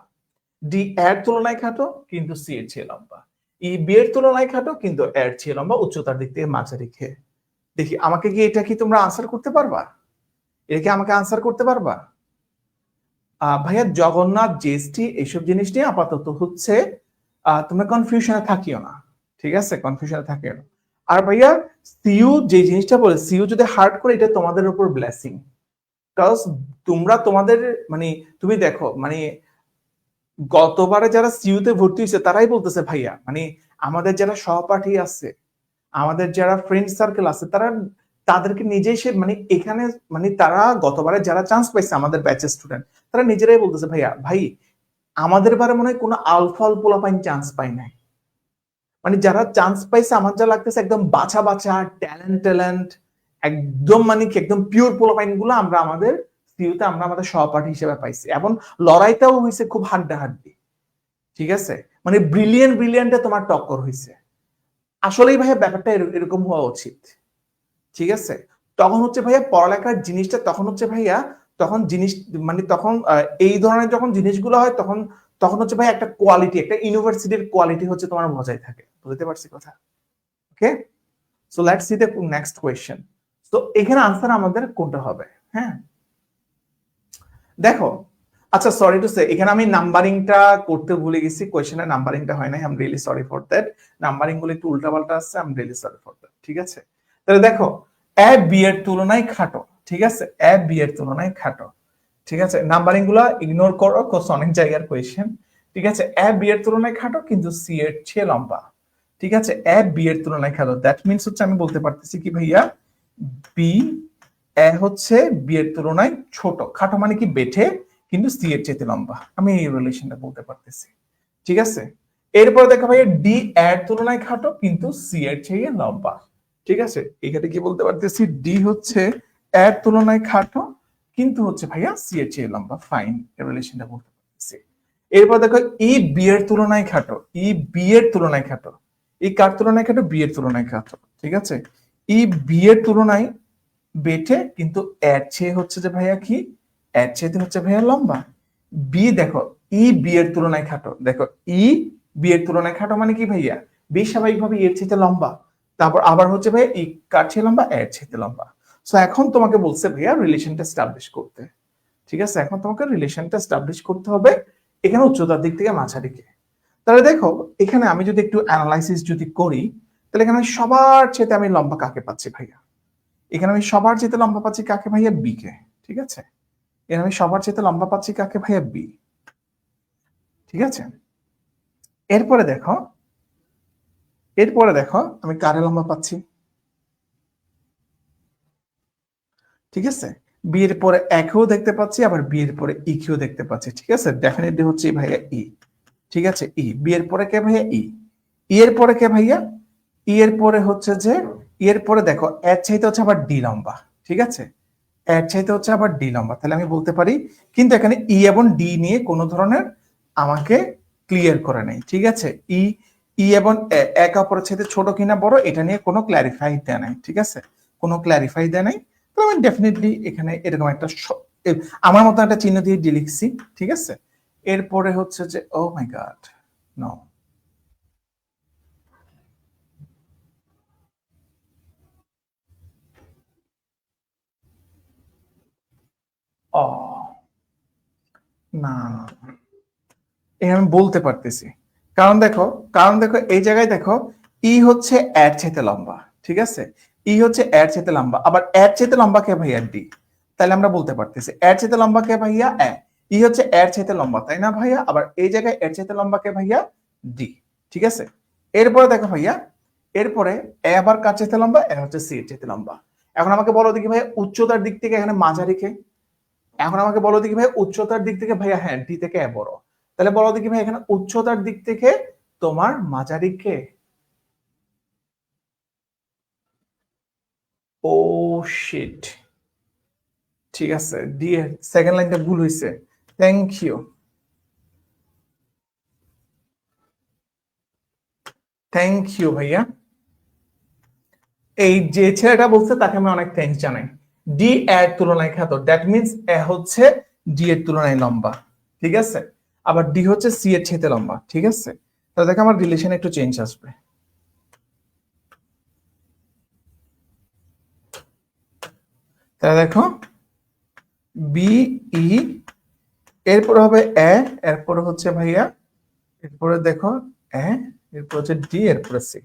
ডি এর তুলনায় খাটো কিন্তু সি এর চেয়ে লম্বা, ই বি এর তুলনায় খাটো কিন্তু এর চেয়ে লম্বা, উচ্চতার দিক থেকে মাঝারি খেয়ে। দেখি আমাকে কি এটা কি তোমরা আনসার করতে পারবা? এটা কি আমাকে আনসার করতে পারবা? ভাইয়া জগন্নাথ জিএসটি এইসব জিনিস নিয়ে আপাতত হচ্ছে তোমরা কনফিউশনে থাকিও না, ঠিক আছে, কনফিউশনে থাকিও না। আর ভাইয়া সিইউ যে জিনিসটা বলে সিইউ যদি হার্ড করে এটা তোমাদের উপর ব্লেসিং, বিকজ তোমরা তোমাদের মানে তুমি দেখো মানে গতবারে যারা সিইউতে ভর্তি হয়েছে তারাই বলতেছে ভাইয়া মানে আমাদের যারা সহপাঠী আছে, আমাদের যারা ফ্রেন্ড সার্কেল আছে, তাদেরকে নিজেই সে মানে এখানে মানে তারা গতবারে যারা চান্স পাইছে আমাদের ব্যাচের স্টুডেন্ট, তারা নিজেরাই বলতেছে ভাইয়া ভাই আমাদের বারে মনে হয় কোনো আলফাল পোলাপাইন চান্স পাই নাই, মানে যারা চান্স পাইছে আমার যা লাগতেছে একদম বাছা বাছা ট্যালেন্ট একদম মানে কি একদম পিওর পোলাপাইন গুলো আমরা আমাদের সিইউতে আমরা আমাদের সহপাঠী হিসেবে পাইছি, এবং লড়াইটাও হয়েছে খুব হাড্ডাহাড্ডি। ঠিক আছে, মানে ব্রিলিয়েন্টে তোমার টক্কর হয়েছে। আসলেই ভাইয়া ব্যাপারটা এরকম হওয়া উচিত। ঠিক আছে, তখন হচ্ছে ভাইয়া পড়ালেখার জিনিসটা তখন হচ্ছে ভাইয়া তখন জিনিস মানে তখন এই ধরনের যখন জিনিসগুলো হয় তখন তখন হচ্ছে ভাই একটা কোয়ালিটি একটা ইউনিভার্সিটির কোয়ালিটি হচ্ছে তোমার বজায় থাকে। বুঝতে পারছি কথা? Okay, so let's see the next question. তো এখানে আনসার আমাদের কোনটা হবে? হ্যাঁ দেখো, আচ্ছা সরি টু সে এখানে আমি নাম্বারিংটা করতে ভুলে গেছি, কোয়েশ্চেনের নাম্বারিংটা হয় নাই, I am really sorry for that. Numbering গুলো একটু উল্টাপাল্টা আছে, I am really sorry for that. ঠিক আছে, তাহলে দেখো এ বি এর তুলনায় খাটো, ঠিক আছে, এ বি এর তুলনায় খাটো। ঠিক আছে, নাম্বারিং গুলো ইগনোর করো, কোর্স অনেক জায়গার কোয়েশ্চেন। ঠিক আছে, এ বি এর তুলনায় খাটো কিন্তু সি এর চেয়ে লম্বা। ঠিক আছে, এ বি এর তুলনায় খাটো, দ্যাট মিন্স হচ্ছে আমি বলতে পারতেছি কি ভাইয়া বি এ হচ্ছে বি এর তুলনায় ছোট, খাটো মানে কি বেঠে কিন্তু সি এর চেয়ে লম্বা, আমি এই রিলেশনটা বলতে পারতেছি। ঠিক আছে, এরপর দেখো ভাইয়া ডি এর তুলনায় খাটো কিন্তু সি এর চেয়ে লম্বা। ঠিক আছে, এখানে কি বলতে পারতেছি ডি হচ্ছে এর তুলনায় খাটো কিন্তু হচ্ছে ভাইয়া সি এর চেয়ে লম্বা, ফাইন, এই রিলেশনটা বলতে পারতেছি। এরপর দেখো ই বি এর তুলনায় খাটো, ই বি এর তুলনায় খাটো, এই কার তুলনায় খাটো? বি এর তুলনায় খাটো। ঠিক আছে, ই বি এর তুলনায় বেটে কিন্তু এর চেয়ে হচ্ছে যে ভাইয়া কি এর চেয়ে হচ্ছে ভাইয়া লম্বা। বি দেখো ই বি এর তুলনায় খাটো, দেখো ই বি এর তুলনায় খাটো মানে কি ভাইয়া বি স্বাভাবিকভাবে এর চেয়ে লম্বা, তারপর আবার হচ্ছে ভাইয়া ই কার চেয়ে লম্বা? এর চেয়ে লম্বা। সো এখন তোমাকে বলছে ভাইয়া রিলেশনটা এস্টাবলিশ করতে। ঠিক আছে, এখন তোমাকে রিলেশনটা এস্টাবলিশ করতে হবে এখানে উচ্চতার দিক থেকে মাঝারিকে। তাহলে দেখো এখানে আমি যদি একটু অ্যানালাইসিস যদি করি তাহলে এখানে সবার চেয়ে আমি লম্বা কাকে পাচ্ছি ভাইয়া? এখানে আমি সবার চেয়ে লম্বা পাচ্ছি কাকে ভাইয়া? বি কে। ঠিক আছে, এখানে আমি সবার চেয়ে লম্বা পাচ্ছি কাকে ভাইয়া? বি। ঠিক আছে, এরপরে দেখো আমি কারে লম্বা পাচ্ছি? ঠিক আছে, বি এর পরে একেও দেখতে পাচ্ছি, আবার বি এর পরে ই কেও দেখতে পাচ্ছি। ঠিক আছে, ডেফিনেটলি হচ্ছে ভাইয়া ই। ঠিক আছে, ই বি এর পরে কে ভাইয়া? ই। ই এর পরে কে ভাইয়া? ই এর পরে হচ্ছে যে ই এর পরে দেখো এর চাইতে হচ্ছে আবার ডি লম্বা। ঠিক আছে, এর চাইতে হচ্ছে আবার ডি লম্বা, তাহলে আমি বলতে পারি কিন্তু এখানে ই এবং ডি নিয়ে কোনো ধরনের আমাকে ক্লিয়ার করে নাই। ঠিক আছে, ই ই এবং এক অপরের চাইতে ছোট কিনা বড় এটা নিয়ে কোনো ক্ল্যারিফাই দেয় নাই। ঠিক আছে, কোনো ক্ল্যারিফাই দেয় নাই, তো আমি ডেফিনেটলি এখানে এরকম একটা আমার মতো একটা চিহ্ন দিয়ে ডি লিখছি। ঠিক আছে, এরপরে হচ্ছে যে ও মাই গড নো, ও না আমি বলতে পারতেছি, কারণ দেখো এই জায়গায় দেখো ই হচ্ছে এর চাইতে লম্বা। ঠিক আছে, ই হচ্ছে এর চাইতে লম্বা, আবার এর চাইতে লম্বা কে ভাইয়া? ডি। তাহলে আমরা বলতে পারতেছি এর চাইতে লম্বা কে ভাইয়া? এ। ই হচ্ছে এর চাইতে লম্বা, তাই না ভাইয়া? আবার এই জায়গায় এর চাইতে লম্বা কে ভাইয়া? ডি। ঠিক আছে, এরপরে দেখো ভাইয়া এরপরে এ আবার কার চাইতে লম্বা? এ হচ্ছে সি এর চাইতে লম্বা। এখন আমাকে বলো দেখি ভাইয়া উচ্চতার দিক থেকে এখানে মাঝারি কে? এখন আমাকে বলো দেখি ভাই উচ্চতার দিক থেকে ভাইয়া হ্যাঁ ডি থেকে এ বড়। তাহলে বলো দেখি ভাই এখানে উচ্চতার দিক থেকে তোমার মাঝারি কে? ও শিট, ঠিক আছে, ডি এর সেকেন্ড লাইনটা ভুল হয়েছে। থ্যাংক ইউ, থ্যাংক ইউ ভাইয়া। এই যে ছেলেটা বলছে তাকে আমি অনেক থ্যাংকস জানাই। ডি এর তুলনায় খ্যাত, দ্যাট মিনস এ হচ্ছে ডি এর তুলনায় লম্বা, ঠিক আছে, আবার ডি হচ্ছে সি এর চেয়ে লম্বা, ঠিক আছে। তাহলে দেখো আমার রিলেশন একটু চেঞ্জ আসবে। তাহলে দেখো বি ই, এরপরে হবে এ, এরপরে হচ্ছে ভাইয়া, এরপরে দেখো এ, এরপর হচ্ছে ডি, এরপরে সি,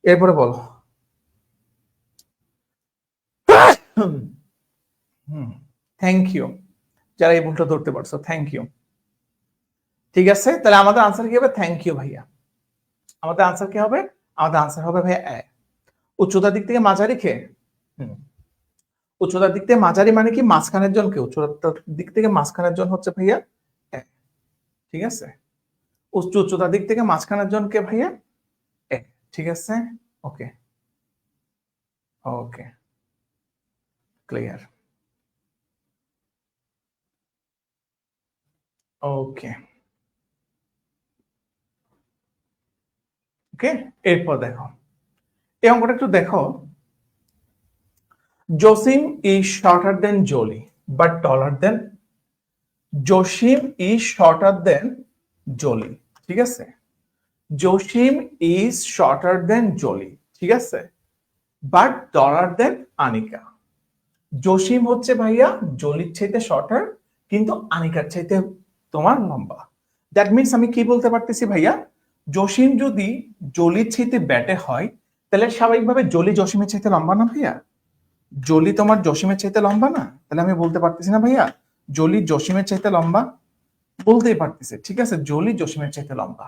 এরপরে বলো। থ্যাংক ইউ, যারা এই ভুলটা ধরতে পারছো, থ্যাংক ইউ। ঠিক আছে, তাহলে আমাদের আনসার কি হবে? থ্যাংক ইউ ভাইয়া। আমাদের আনসার কি হবে? আমাদের আনসার হবে ভাইয়া এ। উচ্চতার দিক থেকে মাঝারি কে? উচ্চতার দিক থেকে মাঝারি মানে কি? মাঝখানের জন কে? উচ্চতার দিক থেকে মাঝখানের জন হচ্ছে ভাইয়া এ, ঠিক আছে। উচ্চতার দিক থেকে মাঝখানের জন কে ভাইয়া? এ, ঠিক আছে। Okay, okay, clear, okay, okay. এরপর দেখো এই অঙ্কটা একটু দেখো। Jasim is shorter than Joli but taller than, Jasim is shorter than Joli, ঠিক আছে। Jasim is shorter than Joli, ঠিক আছে, but taller than Anika. Jasim হচ্ছে ভাইয়া জলির চাইতে শর্টার, কিন্তু আনিকার চাইতে তোমার লম্বা। দ্যাট মিনস আমি কি বলতে পারতেছি ভাইয়া, জসিম যদি জলির চাইতে ব্যাটে হয়, তাহলে স্বাভাবিকভাবে জলি জসিমের চাইতে লম্বা না ভাইয়া? জলি তোমার জসিমের চাইতে লম্বা না? তাহলে আমি বলতে পারতেছি না ভাইয়া জলি জসিমের চাইতে লম্বা? বলতেই পারতেছে, ঠিক আছে, জলি জসিমের চাইতে লম্বা,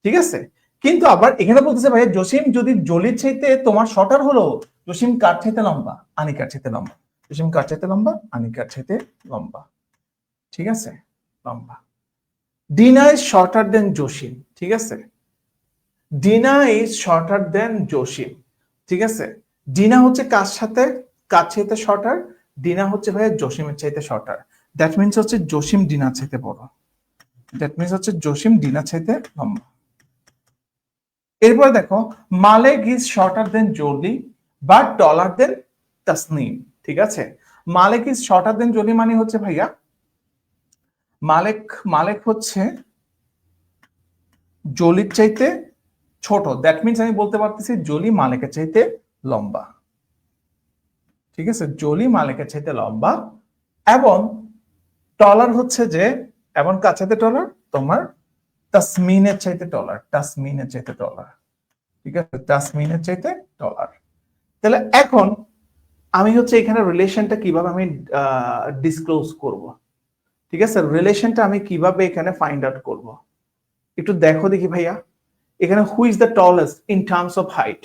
ঠিক আছে। কিন্তু আবার এখানে বলতেছে ভাইয়া জসিম যদি জলির চাইতে তোমার শর্টার হলো, জসিম কার চাইতে লম্বা? আনিকার চাইতে লম্বা। জসিম কার চাইতে লম্বা? আনিকার চাইতে লম্বা, ঠিক আছে, লম্বা। ডিনা ইজ শর্টার দেন জসিম, ঠিক আছে, ডিনা ইজ শর্টার দেন জসিম, ঠিক আছে। ডিনা হচ্ছে কার সাথে, কার চাইতে শর্টার? ডিনা হচ্ছে ভাইয়া জসিমের চাইতে শর্টার। দ্যাট মিনস হচ্ছে জসিম ডিনার চাইতে বড়, দ্যাট মিনস হচ্ছে জসিম ডিনার চাইতে লম্বা। এরপর দেখো Malek is shorter than Joli but taller than Tasnim, ঠিক আছে। Malek is shorter than Joli মানে হচ্ছে ভাইয়া মালেক, মালেক হচ্ছে জলির চাইতে ছোট, দ্যাট মিনস আমি বলতে পারতেছি জলি মালেকের চাইতে লম্বা, ঠিক আছে, জলি মালেকের চাইতে লম্বা। এবং টলার হচ্ছে যে, এবং কার চাইতে টলার? তোমার তাসমিনের চাইতে টলার, তাসমিনের চাইতে টলার, ঠিক আছে, তাসমিনের চাইতে টলার। তাহলে এখন আমি হচ্ছে এখানে রিলেশনটা কিভাবে আমি ডিসক্লোজ করব, ঠিক আছে, রিলেশনটা আমি কিভাবে এখানে ফাইন্ড আউট করব, একটু দেখো দেখি ভাইয়া। এখানে who is the tallest in terms of height,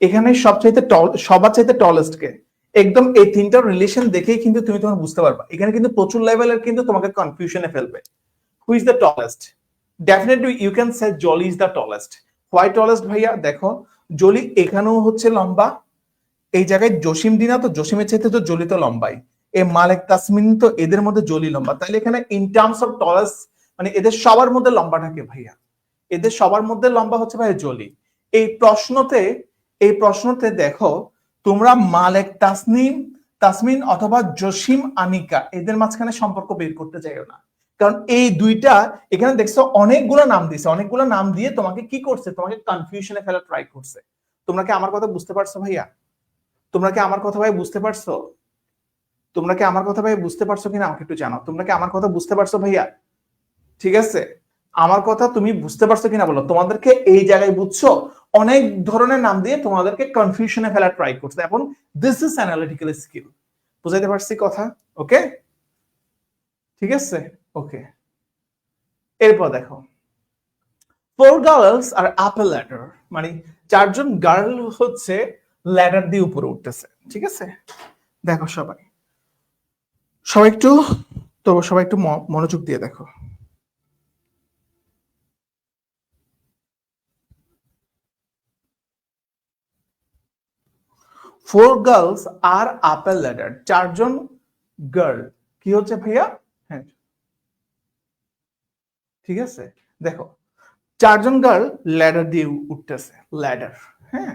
এখানে সবচাইতে সবার চাইতে টলেস্ট কে? একদম এই তিনটা রিলেশন দেখেই কিন্তু তুমি তোমার বুঝতে পারবা। এখানে কিন্তু প্রচুর লেভেলের কিন্তু তোমাকে কনফিউশনে ফেলবে। Who is the tallest? Definitely you can say Jolly is the tallest. Why tallest ভাইয়া? দেখো জলি এখানেও হচ্ছে লম্বা, এই জায়গায় জসিম দিনা তো জসিমের চাইতে তো জলি তো লম্বাই, এ মালেক তাসমিন তো এদের মধ্যে জলি লম্বা, তাহলে এখানে ইন টার্মস অফ টলেস্ট মানে এদের সবার মধ্যে লম্বাটা কে ভাইয়া? এদের সবার মধ্যে লম্বা হচ্ছে ভাই জলি। এই প্রশ্নতে, এই প্রশ্নতে দেখো তোমরা মালেক তাসনিম, তাসমিন অথবা জসিম আনিকা এদের মাঝখানে সম্পর্ক বের করতে চাইও না, কারণ এই দুইটা এখানে দেখছো অনেকগুলো নাম দিয়েছে, অনেকগুলো নাম দিয়ে তোমাকে কি করছে? তোমাকে কনফিউশনে ফেলা ট্রাই করছে। তোমরা কি আমার কথা বুঝতে পারছো ভাইয়া? তোমরা কি আমার কথা ভাই বুঝতে পারছো? তোমরা কি আমার কথা ভাই বুঝতে পারছো কিনা আমাকে একটু জানাও। তোমরা কি আমার কথা বুঝতে পারছো ভাইয়া? ঠিক আছে, আমার কথা তুমি বুঝতে পারছো কিনা বলো। তোমাদেরকে এই জায়গায় বুঝছো অনেক ধরনের নাম দিয়ে তোমাদেরকে কনফিউশনে ফেলা ট্রাই করছে, এবং দিস ইজ অ্যানালিটিক্যাল স্কিল। বুঝাইতে পারছি কথা? ওকে, ঠিক আছে, ওকে। এরপর দেখো ফোর গার্লস আর আপ এ ল্যাডার, মানে চারজন গার্ল হচ্ছে ল্যাডার দিয়ে উপরে উঠতেছে, ঠিক আছে। দেখো সবাই, সবাই একটু, তো সবাই একটু মনোযোগ দিয়ে দেখো। 4 গার্লস আর আপ এ ল্যাডার, 4 জন গার্ল কি হচ্ছে ভাইয়া, হ্যাঁ ঠিক আছে, দেখো 4 জন গার্ল ল্যাডার দিয়ে উঠতেছে, ল্যাডার, হ্যাঁ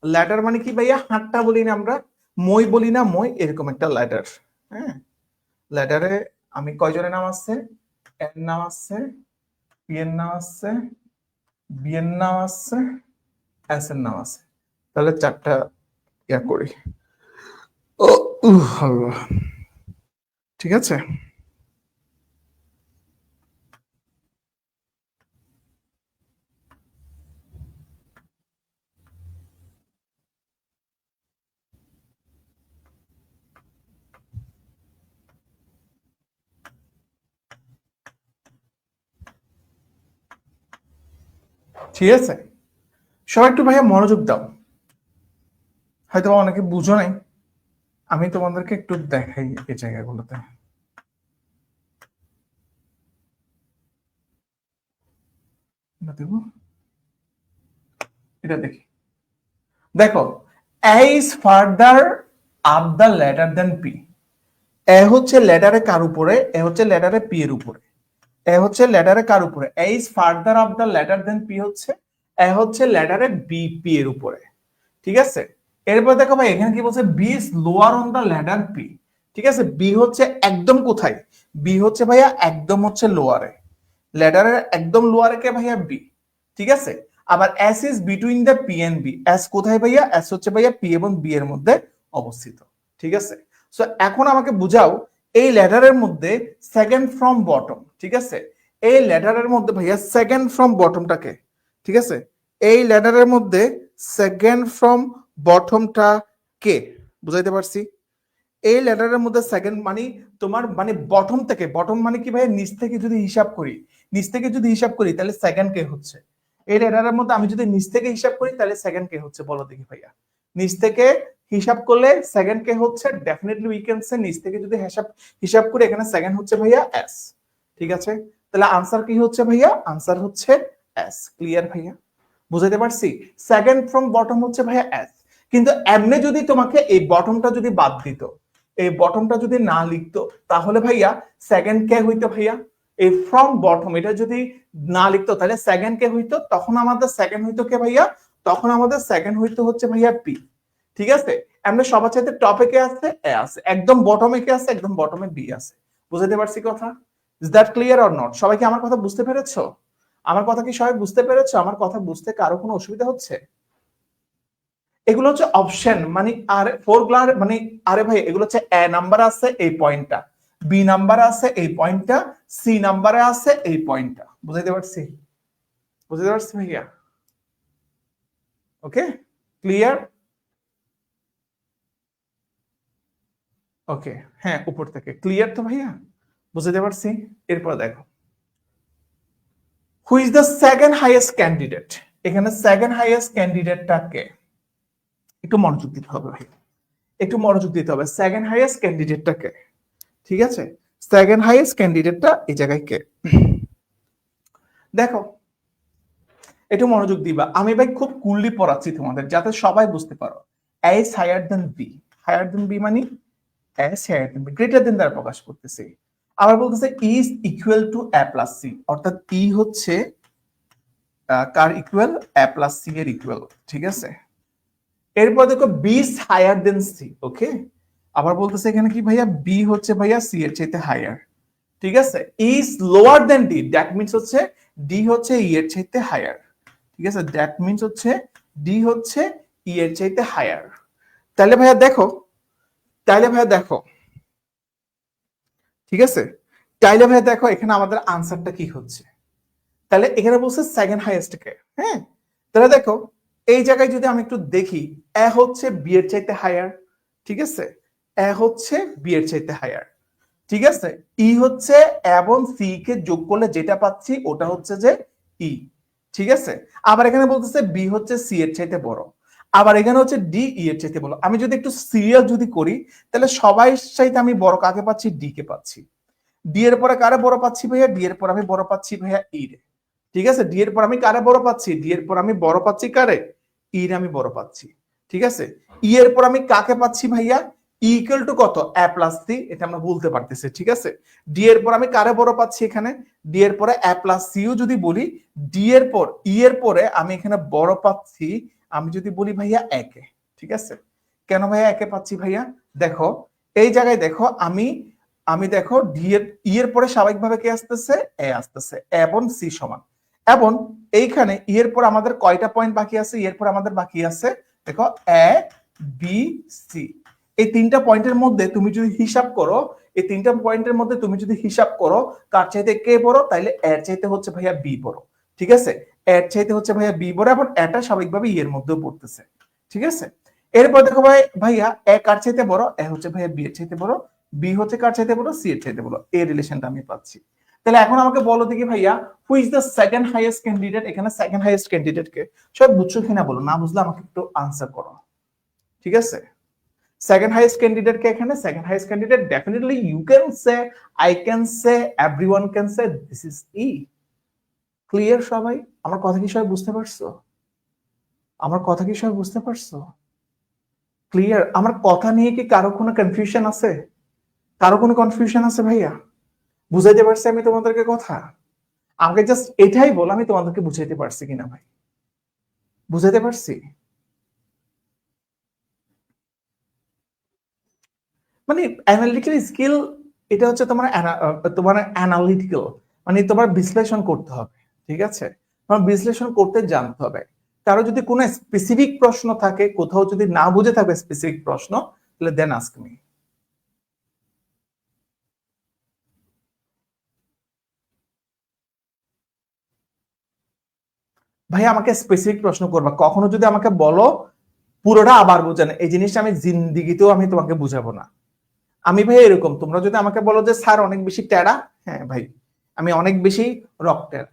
ল্যাডার মানে কি ভাইয়া, হাতটা বলি না আমরা, মই বলি না, মই এরকম একটা ল্যাডার, হ্যাঁ ল্যাডারে আমি কয়জনের নাম আছে, এর নাম আছে, পি এর নাম আছে, বি এর নাম আছে, এস এর নাম আছে, তাহলে 4টা ইয়া করি, ও আল্লাহ, ঠিক আছে। ঠিক আছে, সবাই একটু ভাইয়া মনোযোগ দাও, হয়তো অনেকে বুঝো নাই, আমি তোমাদেরকে একটু দেখাই এই জায়গাগুলোতে, দেবো এটা দেখি, দেখো A is further up the ladder than P, A হচ্ছে ল্যাডারে কার উপরে, এ হচ্ছে ল্যাডারে পি এর উপরে, এ হচ্ছে ল্যাডারে কার উপরে, A is further up the ladder than P হচ্ছে, এ হচ্ছে ল্যাডারে বি পি এর উপরে, ঠিক আছে। এরপর দেখো ভাই এখানে কি বলছে, B is lower on the ladder P, ঠিক আছে, বি হচ্ছে একদম কোথায়, বি হচ্ছে ভাইয়া একদম হচ্ছে লোয়ারে, ল্যাডারের একদম লোয়ারে কে ভাইয়া, বি, ঠিক আছে। আবার S is between the P and B, S কোথায় ভাইয়া, এস হচ্ছে ভাইয়া পি এবং বি এর মধ্যে অবস্থিত, ঠিক আছে। সো এখন আমাকে বুঝাও এই ল্যাডারের মধ্যে সেকেন্ড ফ্রম বটম, ঠিক আছে, এই ল্যাডারের মধ্যে ভাইয়া সেকেন্ড ফ্রম বটমটাকে, ঠিক আছে, এই ল্যাডারের মধ্যে সেকেন্ড ফ্রম বটমটা কে, বুঝাইতে পারছি, এই ল্যাডারের মধ্যে সেকেন্ড মানে তোমার মানে বটম থেকে, বটম মানে কি ভাই, নিচ থেকে যদি হিসাব করি, নিচ থেকে যদি হিসাব করি তাহলে সেকেন্ড কে হচ্ছে, এই ল্যাডারের মধ্যে আমি যদি নিচ থেকে হিসাব করি তাহলে সেকেন্ড কে হচ্ছে, বলো দেখি ভাইয়া, নিচ থেকে হিসাব করলে সেকেন্ড কে হচ্ছে, ডেফিনেটলি উই ক্যান সে নিচ থেকে যদি হিসাব হিসাব করি এখানে সেকেন্ড হচ্ছে ভাইয়া এস, ঠিক আছে, তাহলে আনসার কি হচ্ছে ভাইয়া, আনসার হচ্ছে এস, ক্লিয়ার ভাইয়া, বুঝাইতে পারছি, সেকেন্ড ফ্রম বটম হচ্ছে ভাইয়া এস, কিন্তু এমনি যদি তোমাকে এই বটমটা যদি বাদ দিত, এই বটমটা যদি না লিখতো তাহলে ভাইয়া সেকেন্ড কে হইতো ভাইয়া, এই ফ্রম বটম এটা যদি না লিখতো তাহলে সেকেন্ড কে হইতো, তখন আমাদের সেকেন্ড হইতো কে ভাইয়া, তখন আমাদের সেকেন্ড হইতো হচ্ছে ভাইয়া পি, ঠিক আছে। এমনি সবার চাইতে টপে কে আছে, এ আছে, একদম বটমে কে আছে, একদম বটমে বি আছে, বুঝাতে পারছি কথা, is that clear or not, সবাই কি আমার কথা বুঝতে পেরেছো, আমার কথা কি সবাই বুঝতে পেরেছো, আমার কথা বুঝতে কারো কোনো অসুবিধা হচ্ছে, এগুলো হচ্ছে অপশন মানে, আর ফোর গ্লার মানে, আরে ভাই এগুলো হচ্ছে এ নাম্বার আছে এই পয়েন্টটা, বি নাম্বার আছে এই পয়েন্টটা, সি নাম্বারে আছে এই পয়েন্টটা, বুঝাইতে পারছি, বুঝাইতে পারছি ভাইয়া, ওকে ক্লিয়ার, ওকে হ্যাঁ উপর থেকে ক্লিয়ার তো ভাইয়া, বুঝাইতে পারছি। এরপর দেখো হু is the second highest candidate, এখানে সেকেন্ড হাইয়েস্ট ক্যান্ডিডেটটা কে, একটু মনোযোগ দিতে হবে ভাই, একটু মনোযোগ দিতে হবে, সেকেন্ড হাইয়েস্ট ক্যান্ডিডেটটা কে, ঠিক আছে, সেকেন্ড হাইয়েস্ট ক্যান্ডিডেটটা এই জায়গায় কে, দেখো একটু মনোযোগ দিবা, আমি ভাই খুব কুললি পড়াচ্ছি তোমাদের যাতে সবাই বুঝতে পারো, S higher than B, higher than B মানে S higher than B, greater than দ্বারা প্রকাশ করতেছি, আবার বলতেছে is equal to A plus C, অর্থাৎ ই হচ্ছে কার ইকুয়াল, এ প্লাস সি এর ইকুয়াল, ঠিক আছে। এরপর দেখো B is higher than C, okay, আবার বলতেছে এখানে কি ভাইয়া, বি হচ্ছে ভাইয়া সি এর চাইতে হায়ার, ঠিক আছে, is lower than D, that means হচ্ছে ডি হচ্ছে ই এর চাইতে হায়ার, ঠিক আছে, দ্যাট মিন্স হচ্ছে ডি হচ্ছে ই এর চাইতে হায়ার, তাহলে ভাইয়া দেখো, তাইলে ভাইয়া দেখো, ঠিক আছে, তাইলে ভাইয়া দেখো এখানে আমাদের আনসারটা কি হচ্ছে, তাহলে এখানে বলছে সেকেন্ড হাইয়েস্ট কে, হ্যাঁ তাহলে দেখো এই জায়গায় যদি আমি একটু দেখি, এ হচ্ছে বি এর চাইতে হায়ার, ঠিক আছে, এ হচ্ছে বি এর চাইতে হায়ার, ঠিক আছে, ই হচ্ছে এবং সি কে যোগ করলে যেটা পাচ্ছি ওটা হচ্ছে যে ই, ঠিক আছে, আবার এখানে বলতেছে বি হচ্ছে সি এর চাইতে বড়, আবার এখানে হচ্ছে ডি ই এর চাইতে বড়, আমি যদি একটু সিরিয়াল যদি করি তাহলে সবাই চাইতে আমি বড় কাকে পাচ্ছি, ডি কে পাচ্ছি, ডি এর পরে কারে বড় পাচ্ছি ভাইয়া, ডি এর পর আমি বড় পাচ্ছি ভাইয়া ই রে, ঠিক আছে, ডি এর পর আমি কারে বড় পাচ্ছি, ডি এর পর আমি বড় পাচ্ছি কারে, ই রে আমি বড় পাচ্ছি, ঠিক আছে, ই এর পর আমি কাকে পাচ্ছি ভাইয়া, ইকুয়াল টু কত, এ প্লাস সি, এটা আমরা বলতে পারতেছি, ঠিক আছে। ডি এর পর আমি কারে বড় পাচ্ছি এখানে, ডি এর পরে এ প্লাস সিও যদি বলি, ডি এর পর ই এর পরে আমি এখানে বড় পাচ্ছি, আমি যদি বলি ভাইয়া একে, ঠিক আছে। কেন ভাইয়া একে পাচ্ছি ভাইয়া, দেখো এই জায়গায় দেখো আমি আমি দেখো ডি এর ই এর পরে স্বাভাবিকভাবে কে আসতেছে, এ আসতেছে, এবং সি সমান, এবং এইখানে ই এর পর আমাদের কয়টা পয়েন্ট বাকি আছে, ই এর পর আমাদের বাকি আছে দেখো এ বি সি, এই তিনটা পয়েন্টের মধ্যে তুমি যদি হিসাব করো, এই তিনটা পয়েন্টের মধ্যে তুমি যদি হিসাব করো কার চাইতে কে বড়, তাইলে এর চাইতে হচ্ছে ভাইয়া বি বড়, ঠিক আছে। এর চাইতে হচ্ছে ভাইয়া বি বড়, এবং এটা স্বাভাবিকভাবে ই এর মধ্যেও পড়তেছে, ঠিক আছে। এরপর দেখো ভাইয়া এ কার চাইতে বড়, এ হচ্ছে ভাইয়া বি এর চাইতে বড়, বি হচ্ছে কার চাইতে বড়, সি এর চাইতে বড়, এই রিলেশনটা আমি পাচ্ছি। তাহলে এখন আমাকে বলো দেখি ভাইয়া who is the second highest candidate, এখানে সেকেন্ড হাইয়েস্ট ক্যান্ডিডেট কে, সব বুঝছো কিনা বলো, না বুঝলে আমাকে একটু আনসার করো, ঠিক আছে। second highest candidate কে এখানে, second highest candidate definitely you can say, I can say, everyone can say this is E. Clear সবাই, আমার কথা কি সবাই বুঝতে পারছো, আমার কথা কি সবাই বুঝতে পারছো, ক্লিয়ার। আমার কথা নিয়ে কি কারো কোনো কনফিউশন আছে, কারো কোনো কনফিউশন আছে ভাইয়া, বুঝাইতে পারছি আমি তোমাদেরকে কথা, আমাকে জাস্ট এটাই বল আমি তোমাদেরকে বুঝাইতে পারছি কিনা ভাই, বুঝাইতে পারছি। মানে অ্যানালিটিক্যাল স্কিল, এটা হচ্ছে তোমার তোমার অ্যানালিটিক্যাল, মানে তোমার বিশ্লেষণ করতে হবে, ঠিক আছে, তোমার বিশ্লেষণ করতে জানতে হবে। কারো যদি কোনো স্পেসিফিক প্রশ্ন থাকে, কোথাও যদি না বুঝে থাকবে স্পেসিফিক প্রশ্ন, তাহলে দেন আস্ক মি। ভাই আমাকে স্পেসিফিক প্রশ্ন করবা, কখনো যদি আমাকে বলো পুরোটা আবার বোঝান, এই জিনিসটা আমি জিন্দিগিতেও আমি তোমাকে বুঝাবো না। আমি ভাই এরকম, তোমরা যদি আমাকে বলো যে স্যার অনেক বেশি টেরা, হ্যাঁ ভাই আমি অনেক বেশি রক্তের,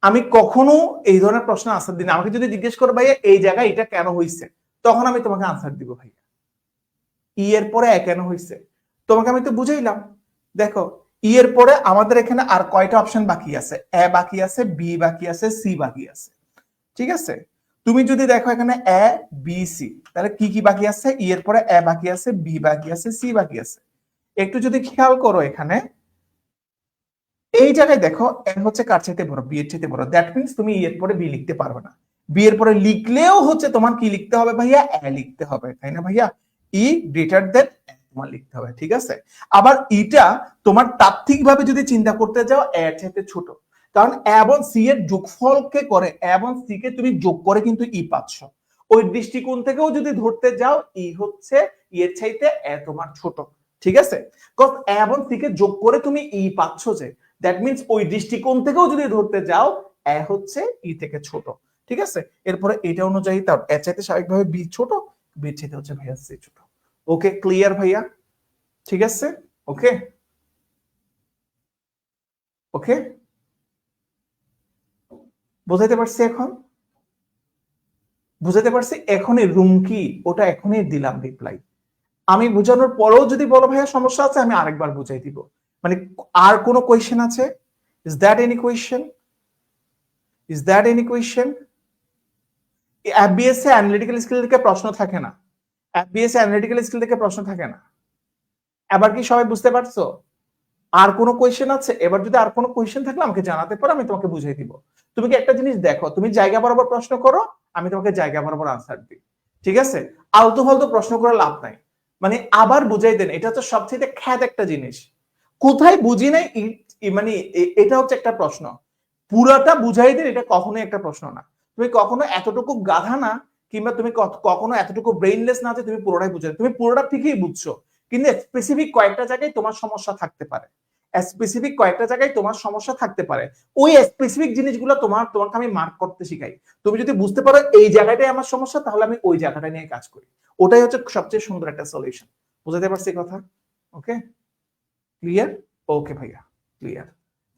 আমি কখনো এই ধরনের প্রশ্ন আনসার দিই না। আমাকে যদি জিজ্ঞেস করো ভাইয়া এই জায়গায় এটা কেন হয়েছে, তখন আমি তোমাকে আনসার দিব ভাইয়া, ই এর পরে এ কেন হয়েছে, তোমাকে আমি তো বুঝাইলাম। দেখো ই এর পরে আমাদের এখানে আর কয়টা অপশন বাকি আছে, এ বাকি আছে, বি বাকি আছে, সি বাকি আছে, ঠিক আছে। তুমি যদি দেখো এখানে এ বি সি, তাহলে কি কি বাকি আছে, ই এর পরে এ বাকি আছে, বি বাকি আছে, সি বাকি আছে। একটু যদি খেয়াল করো এখানে এই জায়গায় দেখো এ হচ্ছে কার চাইতে বড়, বি এর চাইতে বড়, দ্যাট মিন্স তুমি ই এর পরে বি লিখতে পারবে না, বি এর পরে লিখলেও হচ্ছে তোমার কি লিখতে হবে ভাইয়া, এ লিখতে হবে, তাই না ভাইয়া, ই গ্রেটার দেন তোমার লিখতে হবে, ঠিক আছে। আবার এটা তোমার তাত্ত্বিকভাবে যদি চিন্তা করতে যাও এর চাইতে ছোট, কারণ এ এবং সি এর যোগফলকে করে, এ এবং সি কে তুমি যোগ করে কিন্তু ই পাচ্ছ, ওই দৃষ্টিকোণ থেকেও যদি ধরতে যাও ই হচ্ছে ই এর চাইতে এ তোমার ছোট, ঠিক আছে। কজ এ এবং সি কে যোগ করে তুমি ই পাচ্ছ, যে দ্যাট মিন্স ওই দৃষ্টিকোণ থেকেও যদি ধরতে যাও এ হচ্ছে ই থেকে ছোট, ঠিক আছে। এরপরে এটা অনুযায়ী তার এ চাইতে স্বাভাবিকভাবে বি ছোট, বি চাইতে হচ্ছে ভাইয়া সি ছোট। ওকে ক্লিয়ার ভাইয়া, ঠিক আছে, ওকে ওকে, বুঝাইতে পারছি এখন, বুঝাইতে পারছি। এখনই রুম কি ওটা এখনই দিলাম রিপ্লাই, আমি বুঝানোর পরেও যদি বলো ভাইয়া সমস্যা আছে আমি আরেকবার বুঝাই দিব, মানে আর কোনো কোয়েশ্চেন আছে, is that any question, is that any question. FBS A analytical skill থেকে প্রশ্ন থাকে না, এফবিএস এ অ্যানালিটিক্যাল স্কিল থেকে প্রশ্ন থাকে না। এবার কি সবাই বুঝতে পারছো, আর কোনো কোয়েশ্চেন আছে, এবার যদি আর কোনো কোয়েশ্চেন থাকলে আমাকে জানাতে পারো, আমি তোমাকে বুঝিয়ে দিব। তুমি কি একটা জিনিস দেখো, তুমি জায়গা বরাবর প্রশ্ন করো, আমি তোমাকে জায়গা বরাবর আনসার দিই, ঠিক আছে। আলতু ফালতু প্রশ্ন করে লাভ নাই, মানে আবার বুঝাই দেন, এটা হচ্ছে সবচেয়ে খ্যাত একটা জিনিস, কোথায় বুঝি নাই মানে এটা হচ্ছে একটা প্রশ্ন, পুরাটা বুঝাই দেন এটা কখনোই একটা প্রশ্ন না। তুমি কখনো এতটুকু গাধা না, কিংবা তুমি কখনো এতটুকু ব্রেইনলেস না যে তুমি পুরোটাই বুঝে, তুমি পুরোটা ঠিকই বুঝছো, কিন্তু স্পেসিফিক কয়েকটা জায়গায় তোমার সমস্যা থাকতে পারে, স্পেসিফিক কয়েকটা জায়গায় তোমার সমস্যা থাকতে পারে, ওই স্পেসিফিক জিনিসগুলো তোমাকে আমি মার্ক করতে শিখাই। তুমি যদি বুঝতে পারো এই জায়গাটাই আমার সমস্যা, তাহলে আমি ওই জায়গাটা নিয়ে কাজ করি, ওটাই হচ্ছে সবচেয়ে সুন্দর একটা সলিউশন। বুঝতে পারছি কথা, ওকে ক্লিয়ার, ওকে ভাইয়া ক্লিয়ার,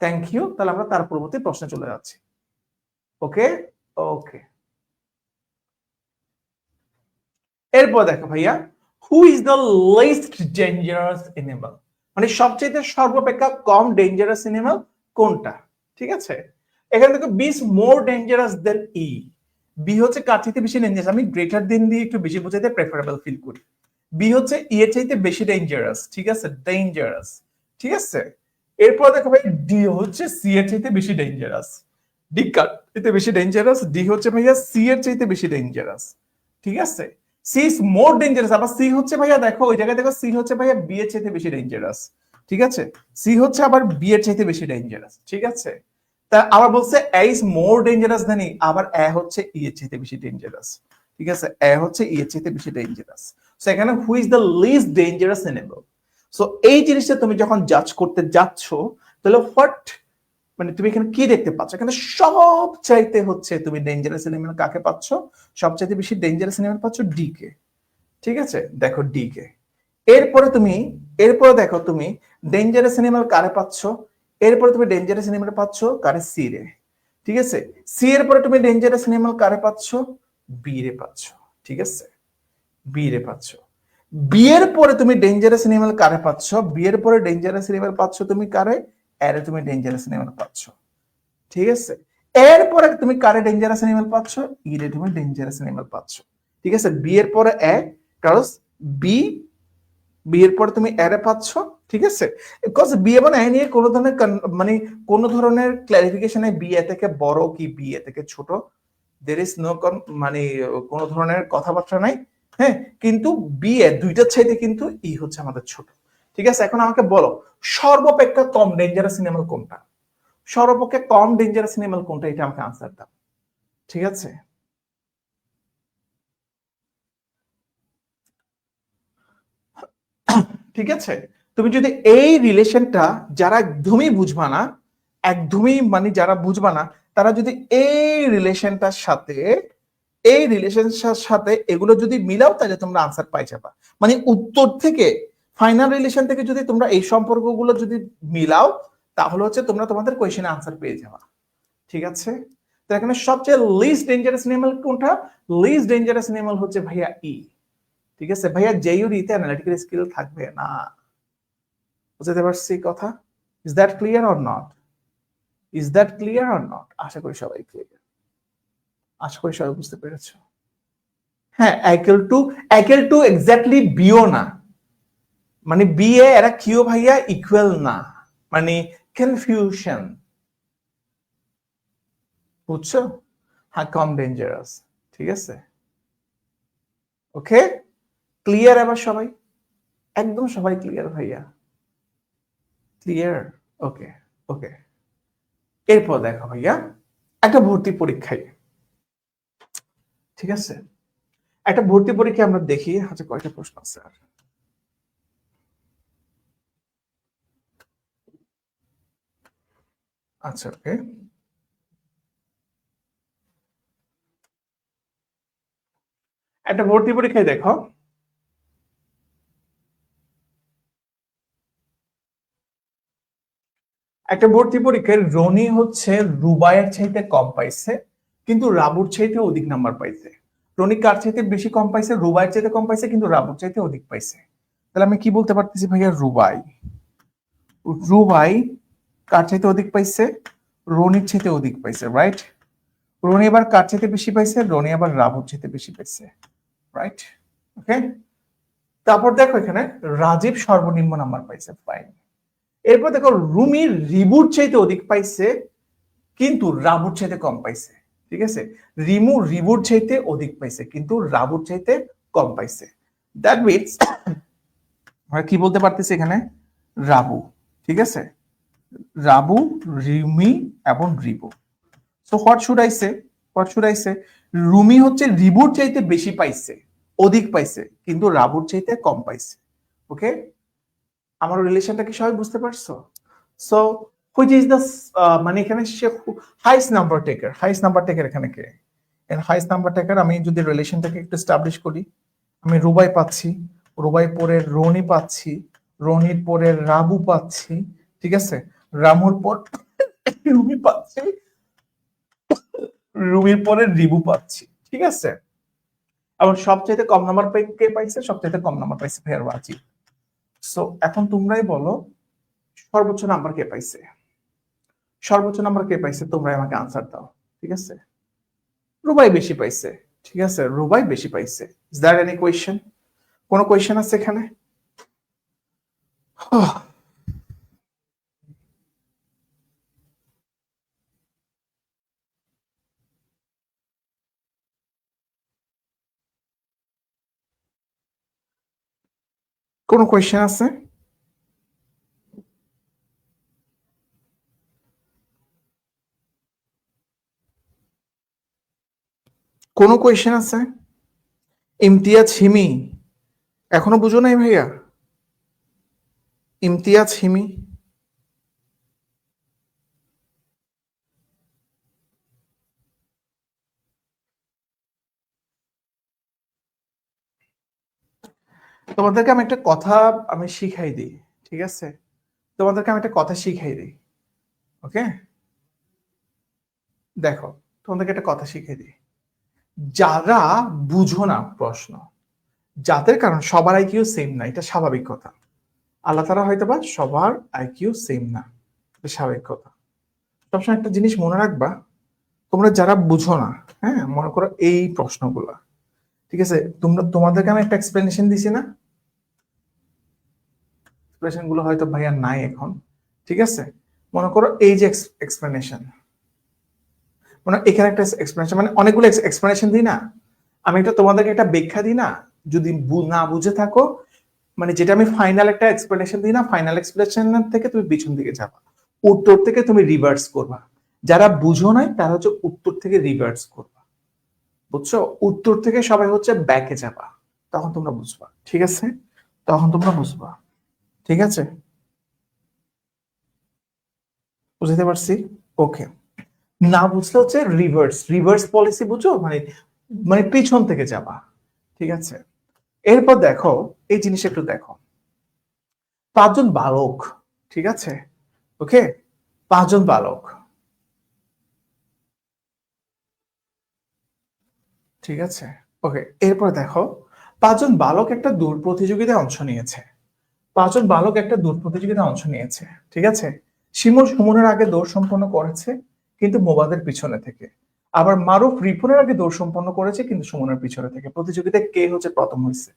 থ্যাংক ইউ। তাহলে আমরা তার পরবর্তী প্রশ্নে চলে যাচ্ছি, ওকে ওকে। এরপর দেখো ভাইয়া, who is the least dangerous animal, মানে সবচেয়ে সর্বাপেক্ষা কম ডেঞ্জারাস এনিমাল কোনটা, ঠিক আছে। এখানে দেখো B is more dangerous than E, B হচ্ছে কার চাইতে বেশি ডেঞ্জারাস, আমি গ্রেটার দেন দিয়ে একটু বেশি বোঝাতে প্রেফারেবল ফিল করি। বি হচ্ছে ই এর চাইতে বেশি ডেঞ্জারাস, ঠিক আছে, ডেঞ্জারাস, ঠিক আছে। এরপর দেখো ভাই ডি হচ্ছে সি এর চাইতে বেশি ডেঞ্জারাস, ডি কার চাইতে বেশি ডেঞ্জারাস, ডি হচ্ছে ভাইয়া সি এর চাইতে বেশি ডেঞ্জারাস, ঠিক আছে। সি ইজ মোর ডেঞ্জারাস, আবার সি হচ্ছে ভাইয়া দেখো ওই জায়গায় দেখো সি হচ্ছে ভাইয়া বি এর চাইতে বেশি ডেঞ্জারাস, ঠিক আছে। সি হচ্ছে আবার বি এর চাইতে বেশি ডেঞ্জারাস, ঠিক আছে। তা আবার বলছে এ ইজ মোর ডেঞ্জারাস দেন ই, আবার এ হচ্ছে ই এর চাইতে বেশি ডেঞ্জারাস, ঠিক আছে। এ হচ্ছে ই এর চাইতে বেশি ডেঞ্জারাস। সো এখানে who is the least dangerous animal. So এই জিনিসটা তুমি যখন জাজ করতে যাচ্ছ তাহলে হোয়াট, মানে তুমি এখানে কি দেখতে পাচ্ছ, এখানে সব চাইতে হচ্ছে তুমি ডেঞ্জারাস এনিমেল কাকে পাচ্ছ, সবচাইতে বেশি ডেঞ্জারাস এনিমেল পাচ্ছ ডি কে, ঠিক আছে। দেখো ডি কে, এরপরে দেখো তুমি ডেঞ্জারাস এনিমেল কারে পাচ্ছ, এরপরে তুমি ডেঞ্জারাস এনিমেল পাচ্ছ কারে, সি রে, ঠিক আছে। সি এর পরে তুমি ডেঞ্জারাস এনিমেল কারে পাচ্ছ, বি রে পাচ্ছ, ঠিক আছে, বি রে পাচ্ছ। বি এর পরে তুমি ডেঞ্জারাস এনিমেল কারে পাচ্ছ, বি এর পরে ডেঞ্জারাস এনিমেল পাচ্ছ তুমি কারে, এরে তুমি ডেঞ্জারাস এনিমেল পাচ্ছ, ঠিক আছে। এরপরে তুমি কারে ডেঞ্জারাস এনিমেল পাচ্ছ, ই রে তুমি ডেঞ্জারাস এনিমেল পাচ্ছ, ঠিক আছে। বি এর পরে এ, কারণ বি, বি এর পরে তুমি এরে পাচ্ছ, ঠিক আছে। বিকজ বি এবং এ নিয়ে কোনো ধরনের মানে কোনো ধরনের ক্লারিফিকেশনে বি এ থেকে বড় কি বি এ থেকে ছোট, দের ইজ নো মানে কোনো ধরনের কথাবার্তা নাই, হ্যাঁ। কিন্তু বি এ দুইটার চাইতে কিন্তু ই হচ্ছে আমাদের ছোট, ঠিক আছে। এখন আমাকে বলো সর্বাপেক্ষা কম ডেঞ্জারাস এনিমেল কোনটা, সর্বাপেক্ষা কম ডেঞ্জারাস এনিমেল কোনটা, এটা আমাকে আনসার দাও, ঠিক আছে। ঠিক আছে, তুমি যদি এই রিলেশনটা, যারা একদমই বুঝবা না, একদমই মানে যারা বুঝবা না, তারা যদি এই রিলেশনটার সাথে, এই রিলেশনটার সাথে এগুলো যদি মিলাও তাহলে তোমরা আনসার পাই যাবা। মানে উত্তর থেকে, ফাইনাল রিলেশন থেকে যদি তোমরা এই সম্পর্কগুলো যদি মিলাও তাহলে হচ্ছে তোমরা তোমাদের কোয়েশ্চেনে আনসার পেয়ে যাবা, ঠিক আছে। তো এখানে সবচেয়ে লিস্ট ডেঞ্জারাস এনিমেল কোনটা, লিস্ট ডেঞ্জারাস এনিমেল হচ্ছে ভাইয়া ই, ঠিক আছে। ভাইয়া যেইউর ইতে অ্যানালিটিক্যাল স্কিল থাকবে না, বুঝতে পারছি কথা। Is that clear or not, is that clear or not, আশা করি সবাই ক্লিয়ার, আশা করি সবাই বুঝতে পেরেছো। হ্যাঁ, একেল টু এক্স্যাক্টলি বিও না, মানে বি এ এরা কিও ভাইয়া ইকুয়াল না, মানে কনফিউশন, বুঝছো। হ্যাঁ, কম ডেঞ্জারাস, ঠিক আছে। ওকে, ক্লিয়ার এবার সবাই, একদম সবাই ক্লিয়ার ভাইয়া, ক্লিয়ার, ওকে ওকে। এরপর দেখো ভাইয়া একটা ভর্তি পরীক্ষায়, ঠিক আছে, একটা ভর্তি পরীক্ষা আমরা দেখি আচ্ছা কয়টা প্রশ্ন আছে আর। আচ্ছা ওকে, একটা ভর্তি পরীক্ষায় দেখো, একটা ভর্তি পরীক্ষায় রনি হচ্ছে রুবাইয়ের চাইতে কম পাইছে কিন্তু রাবুর চাইতে অধিক নাম্বার পাইছে। রনি কার চাইতে বেশি কম পাইছে, রুবাইয়ের চাইতে কম পাইছে কিন্তু রাবুর চাইতে অধিক পাইছে। তাহলে আমি কি বলতে পারতেছি ভাইয়া, রুবাই, রুবাই কার চাইতে অধিক পাইছে, রনির চাইতে অধিক পাইছে, রাইট। রনি আবার কার চাইতে বেশি পাইছে, রনি আবার রাবুর চাইতে বেশি পাইছে, রাইট। ওকে, তারপর দেখো এখানে রাজীব সর্বনিম্ন নাম্বার পাইছে, ফাইন। এরপর দেখো রুমি রিবুর চাইতে অধিক পাইছে কিন্তু রাবুর চাইতে কম পাইছে, ঠিক আছে। রিমু রিবুর চাইতে অধিক পাইছে কিন্তু রাবুর চাইতে কম পাইছে। দ্যাট মিনস আমরা কি বলতে পারতেছি এখানে, রাবু, ঠিক আছে, রাবু, রিমি এবং Ribu. So what should I say, what should I say, Rumi হচ্ছে রিবুর চাইতে বেশি পাইছে, অধিক পাইছে কিন্তু রাবুর চাইতে কম পাইছে। ওকে, আমার রিলেশনটা কি সবাই বুঝতে পারছো। সো হুইচ ইজ দ্য, মানে এখানে সে হাইস্ট নাম্বার টেকার, হাইস্ট নাম্বার টেকার এখানে কে, এর হাইস্ট নাম্বার টেকার। আমি যদি রিলেশনটাকে একটু এস্টাবলিশ করি, আমি রুবাই পাচ্ছি, রুবাই পরে রনি পাচ্ছি, রনির পরে রাবু পাচ্ছি, ঠিক আছে, রামুর পর রুমি পাচ্ছি, রুমির পরে রিবু পাচ্ছি, ঠিক আছে। এবং সবচাইতে কম নাম্বার কে পাইছে, সবচাইতে কম নাম্বার পাইছে ভাইয়ার রাজীব। সো এখন তোমরাই বলো সর্বোচ্চ নাম্বার কে পাইছে, সর্বোচ্চ নাম্বার কে পাইছে, তোমরাই আমাকে আনসার দাও, ঠিক আছে। রুবাই বেশি পাইছে। ঠিক আছে, রুবাই বেশি পাইছে। Is that any question? কোনো কোয়েশ্চেন আছে এখানে? কোনো কোয়েশ্চেন আছে? কোনো কোয়েশ্চেন আছে? ইমতিয়াজ হিমি, এখনো বুঝো নাই ভাইয়া? ইমতিয়াজ হিমি, তোমাদেরকে আমি একটা কথা আমি শিখাই দিই। ঠিক আছে, তোমাদেরকে আমি একটা কথা শিখাই দিই। ওকে, দেখো, তোমাদেরকে একটা কথা শিখাই দিই। যারা বুঝো না প্রশ্ন, যাদের কারণ সবার আইকিউ সেম না, এটা স্বাভাবিক কথা। আল্লাহ তাআলা হয়তোবা সবার আইকিউ সেম না, এটা স্বাভাবিক কথা। সবসময় একটা জিনিস মনে রাখবা, তোমরা যারা বুঝো না, হ্যাঁ, মনে করো এই প্রশ্নগুলো, ঠিক আছে, তোমাদেরকে আমি একটা এক্সপ্লেনেশন দিছি না? এক্সপ্লেনেশন গুলো হয়তো ভাইয়া নাই এখন। ঠিক আছে, মনে করো এই যে এক্সপ্লেনেশন, মানে এখানে একটা এক্সপ্লেনেশন, মানে অনেকগুলো এক্সপ্লেনেশন দিই না, আমি এটা তোমাদেরকে একটা ব্যাখ্যা দিই না, যদি না বুঝে থাকো, মানে যেটা আমি ফাইনাল একটা এক্সপ্লেনেশন দিই না, ফাইনাল এক্সপ্লেনেশন থেকে তুমি পিছন দিকে যাবা, উত্তর থেকে তুমি রিভার্স করবা। যারা বুঝো নাই তারা হচ্ছে উত্তর থেকে রিভার্স করবা, বুঝছো? উত্তর থেকে সবাই হচ্ছে ব্যাকে যাবা, তখন তোমরা বুঝবা। ঠিক আছে, তখন তোমরা বুঝবা। ঠিক আছে, বুঝতে পারছি। ওকে, না বুঝলে হচ্ছে রিভার্স, রিভার্স পলিসি বুঝো, মানে মানে পিছন থেকে যাবা। ঠিক আছে, এরপর দেখো, এই জিনিস একটু দেখো, পাঁচজন বালক, ঠিক আছে, ওকে, পাঁচজন বালক, ঠিক আছে, ওকে, এরপর দেখো, পাঁচজন বালক একটা দৌড় প্রতিযোগিতায় অংশ নিয়েছে। পাঁচজন বালক একটা দৌড় প্রতিযোগিতায় অংশ নিয়েছে, ঠিক আছে। শিমুল সুমনের আগে দৌড় সম্পন্ন করেছে, কিন্তু মোবাদের পিছনে থেকে। আবার মারুফ রিপনের আগে দৌড় সম্পন্ন করেছে, কিন্তু সুমনের পিছনে থেকে। প্রতিযোগিতায় কে হচ্ছে প্রথম হয়েছে?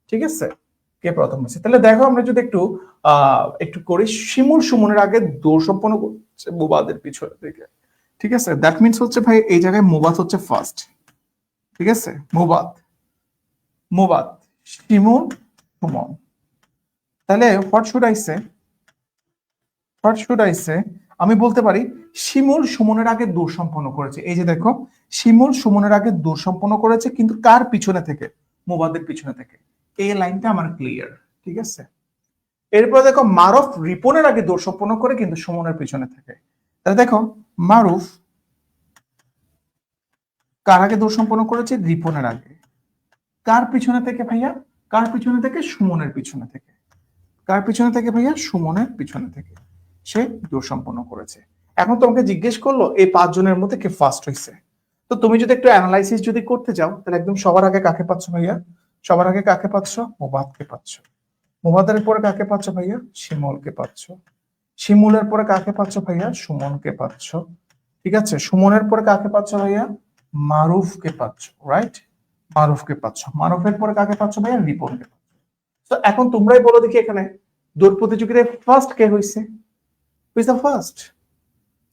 ঠিক আছে, কে প্রথম হয়েছে? তাহলে দেখো, আমরা যদি একটু একটু করি, শিমুল সুমনের আগে দৌড় সম্পন্ন করছে মোবাদের পিছনে থেকে। ঠিক আছে, দ্যাট মিনস হচ্ছে ভাই এই জায়গায় মোবাদ হচ্ছে ফার্স্ট। ঠিক আছে, মোবাদ, মোবাদ, শিমুল, সুমন। তাহলে what should I say? What should I সে? আমি বলতে পারি শিমুল সুমনের আগে দৌড় সম্পন্ন করেছে। এই যে দেখো, শিমুল সুমনের আগে দৌড় সম্পন্ন করেছে, কিন্তু কার পিছনে থেকে? মোবাদের পিছনে থেকে। এই লাইনটা আমার ক্লিয়ার। ঠিক আছে, এরপর দেখো, মারুফ রিপনের আগে দৌড় সম্পন্ন করে, কিন্তু সুমনের পিছনে থেকে। তাহলে দেখো, মারুফ কার আগে দৌড় সম্পন্ন করেছে? রিপনের আগে। কার পিছনে থেকে ভাইয়া? কার পিছনে থেকে? সুমনের পিছনে থেকে। কার পিছনে থেকে ভাইয়া? সুমনের পিছনে থেকে সে দৌড় সম্পন্ন করেছে। এখন তোমাকে জিজ্ঞেস করলো এই পাঁচজনের মধ্যে কে ফার্স্ট হয়েছে। তো তুমি যদি একটু অ্যানালাইসিস যদি করতে যাও, তাহলে একদম সবার আগে কাকে পাচ্ছ ভাইয়া? সবার আগে কাকে পাচ্ছ? মোবাদকে পাচ্ছ। মোবাদের পরে কাকে পাচ্ছ ভাইয়া? শিমুলকে পাচ্ছ। শিমুলের পরে কাকে পাচ্ছ ভাইয়া? সুমনকে পাচ্ছ। ঠিক আছে, সুমনের পরে কাকে পাচ্ছ ভাইয়া? মারুফকে পাচ্ছ, রাইট? মারুফকে পাচ্ছ। মারুফের পরে কাকে পাচ্ছ ভাইয়া? রিপনকে। তো এখন তোমরাই বলো দেখি, এখানে দৌড় প্রতিযোগিতায় ফার্স্ট কে হইছে? Who is the first?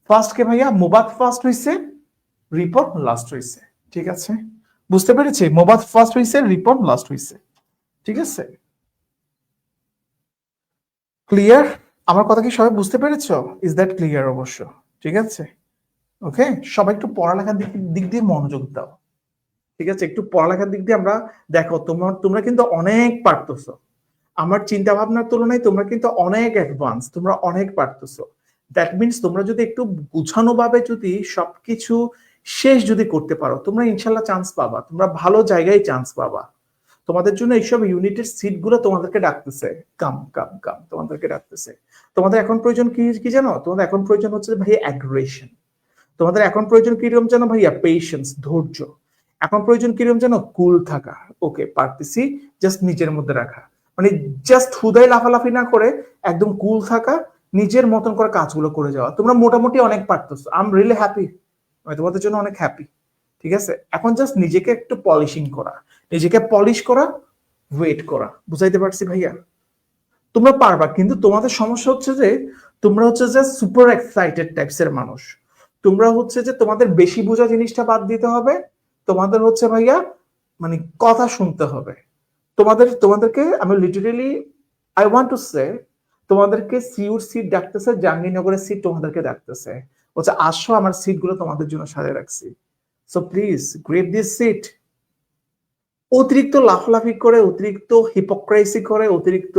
First কে ভাইয়া? মোবাদ ফার্স্ট হইছে, রিপন লাস্ট হইছে। ঠিক আছে, বুঝতে পেরেছি? মোবাদ ফার্স্ট হইছে, রিপন লাস্ট হইছে। ঠিক আছে, ক্লিয়ার? আমার কথা কি সবাই বুঝতে পেরেছো? Is that clear? অবশ্য। ঠিক আছে, ওকে, সবাই একটু পড়ালেখার দিক দিক দিয়ে মনোযোগ দাও। ঠিক আছে, একটু পড়ালেখার দিক দিয়ে আমরা, দেখো তোমরা কিন্তু অনেক পারতেছো। আমার চিন্তা ভাবনার তুলনায় তোমরা কিন্তু অনেক অ্যাডভান্স, তোমরা অনেক পারতেছো। দ্যাট মিনস তোমরা যদি একটু গুছানো ভাবে যদি সবকিছু শেষ যদি করতে পারো, তোমরা ইনশাল্লাহ চান্স পাবা, তোমরা ভালো জায়গায় চান্স পাবা। তোমাদের জন্য এইসব ইউনিটের সিট গুলো তোমাদেরকে ডাকতেছে, কাম কাম কাম, তোমাদেরকে ডাকতেছে। তোমাদের এখন প্রয়োজন কি কি জানো? তোমাদের এখন প্রয়োজন হচ্ছে ভাই অ্যাগ্রেশন। তোমাদের এখন প্রয়োজন কিরকম জানো ভাইয়া? পেশেন্স, ধৈর্য। এখন প্রয়োজন কিরকম জানো? কুল থাকা। ওকে, পারতেছি, জাস্ট নিজের মধ্যে রাখা, মানে জাস্ট হুদায় লাফালাফি না করে একদম কুল থাকা, নিজের মতন করে কাজগুলো করে যাওয়া। তোমরা মোটামুটি অনেক পারতেছো, আই এম রিয়েলি হ্যাপি, আমি তোমাদের জন্য অনেক হ্যাপি। ঠিক আছে, এখন জাস্ট নিজেকে একটু পলিশিং করা, নিজেকে পলিশ করা, ওয়েট করা। বুঝাইতে পারছি ভাইয়া? তোমরা পারবা, কিন্তু তোমাদের সমস্যা হচ্ছে যে তোমরা হচ্ছে যে সুপার এক্সাইটেড টাইপসের মানুষ। তোমরা হচ্ছে যে তোমাদের বেশি বোঝা জিনিসটা বাদ দিতে হবে, তোমাদের হচ্ছে ভাইয়া মানে কথা শুনতে হবে। তোমাদেরকে আমি literally I want to say, তোমাদেরকে সিউর সিট ডাকতেছে, জাহাঙ্গীরনগরের সিট তোমাদেরকে ডাকতেছে, বলছে আসো আমার সিট গুলো তোমাদের জন্য সাজিয়ে রাখছি, so please great this seat. অতিরিক্ত লাফলাফি করে, অতিরিক্ত হিপোক্রেসি করে, অতিরিক্ত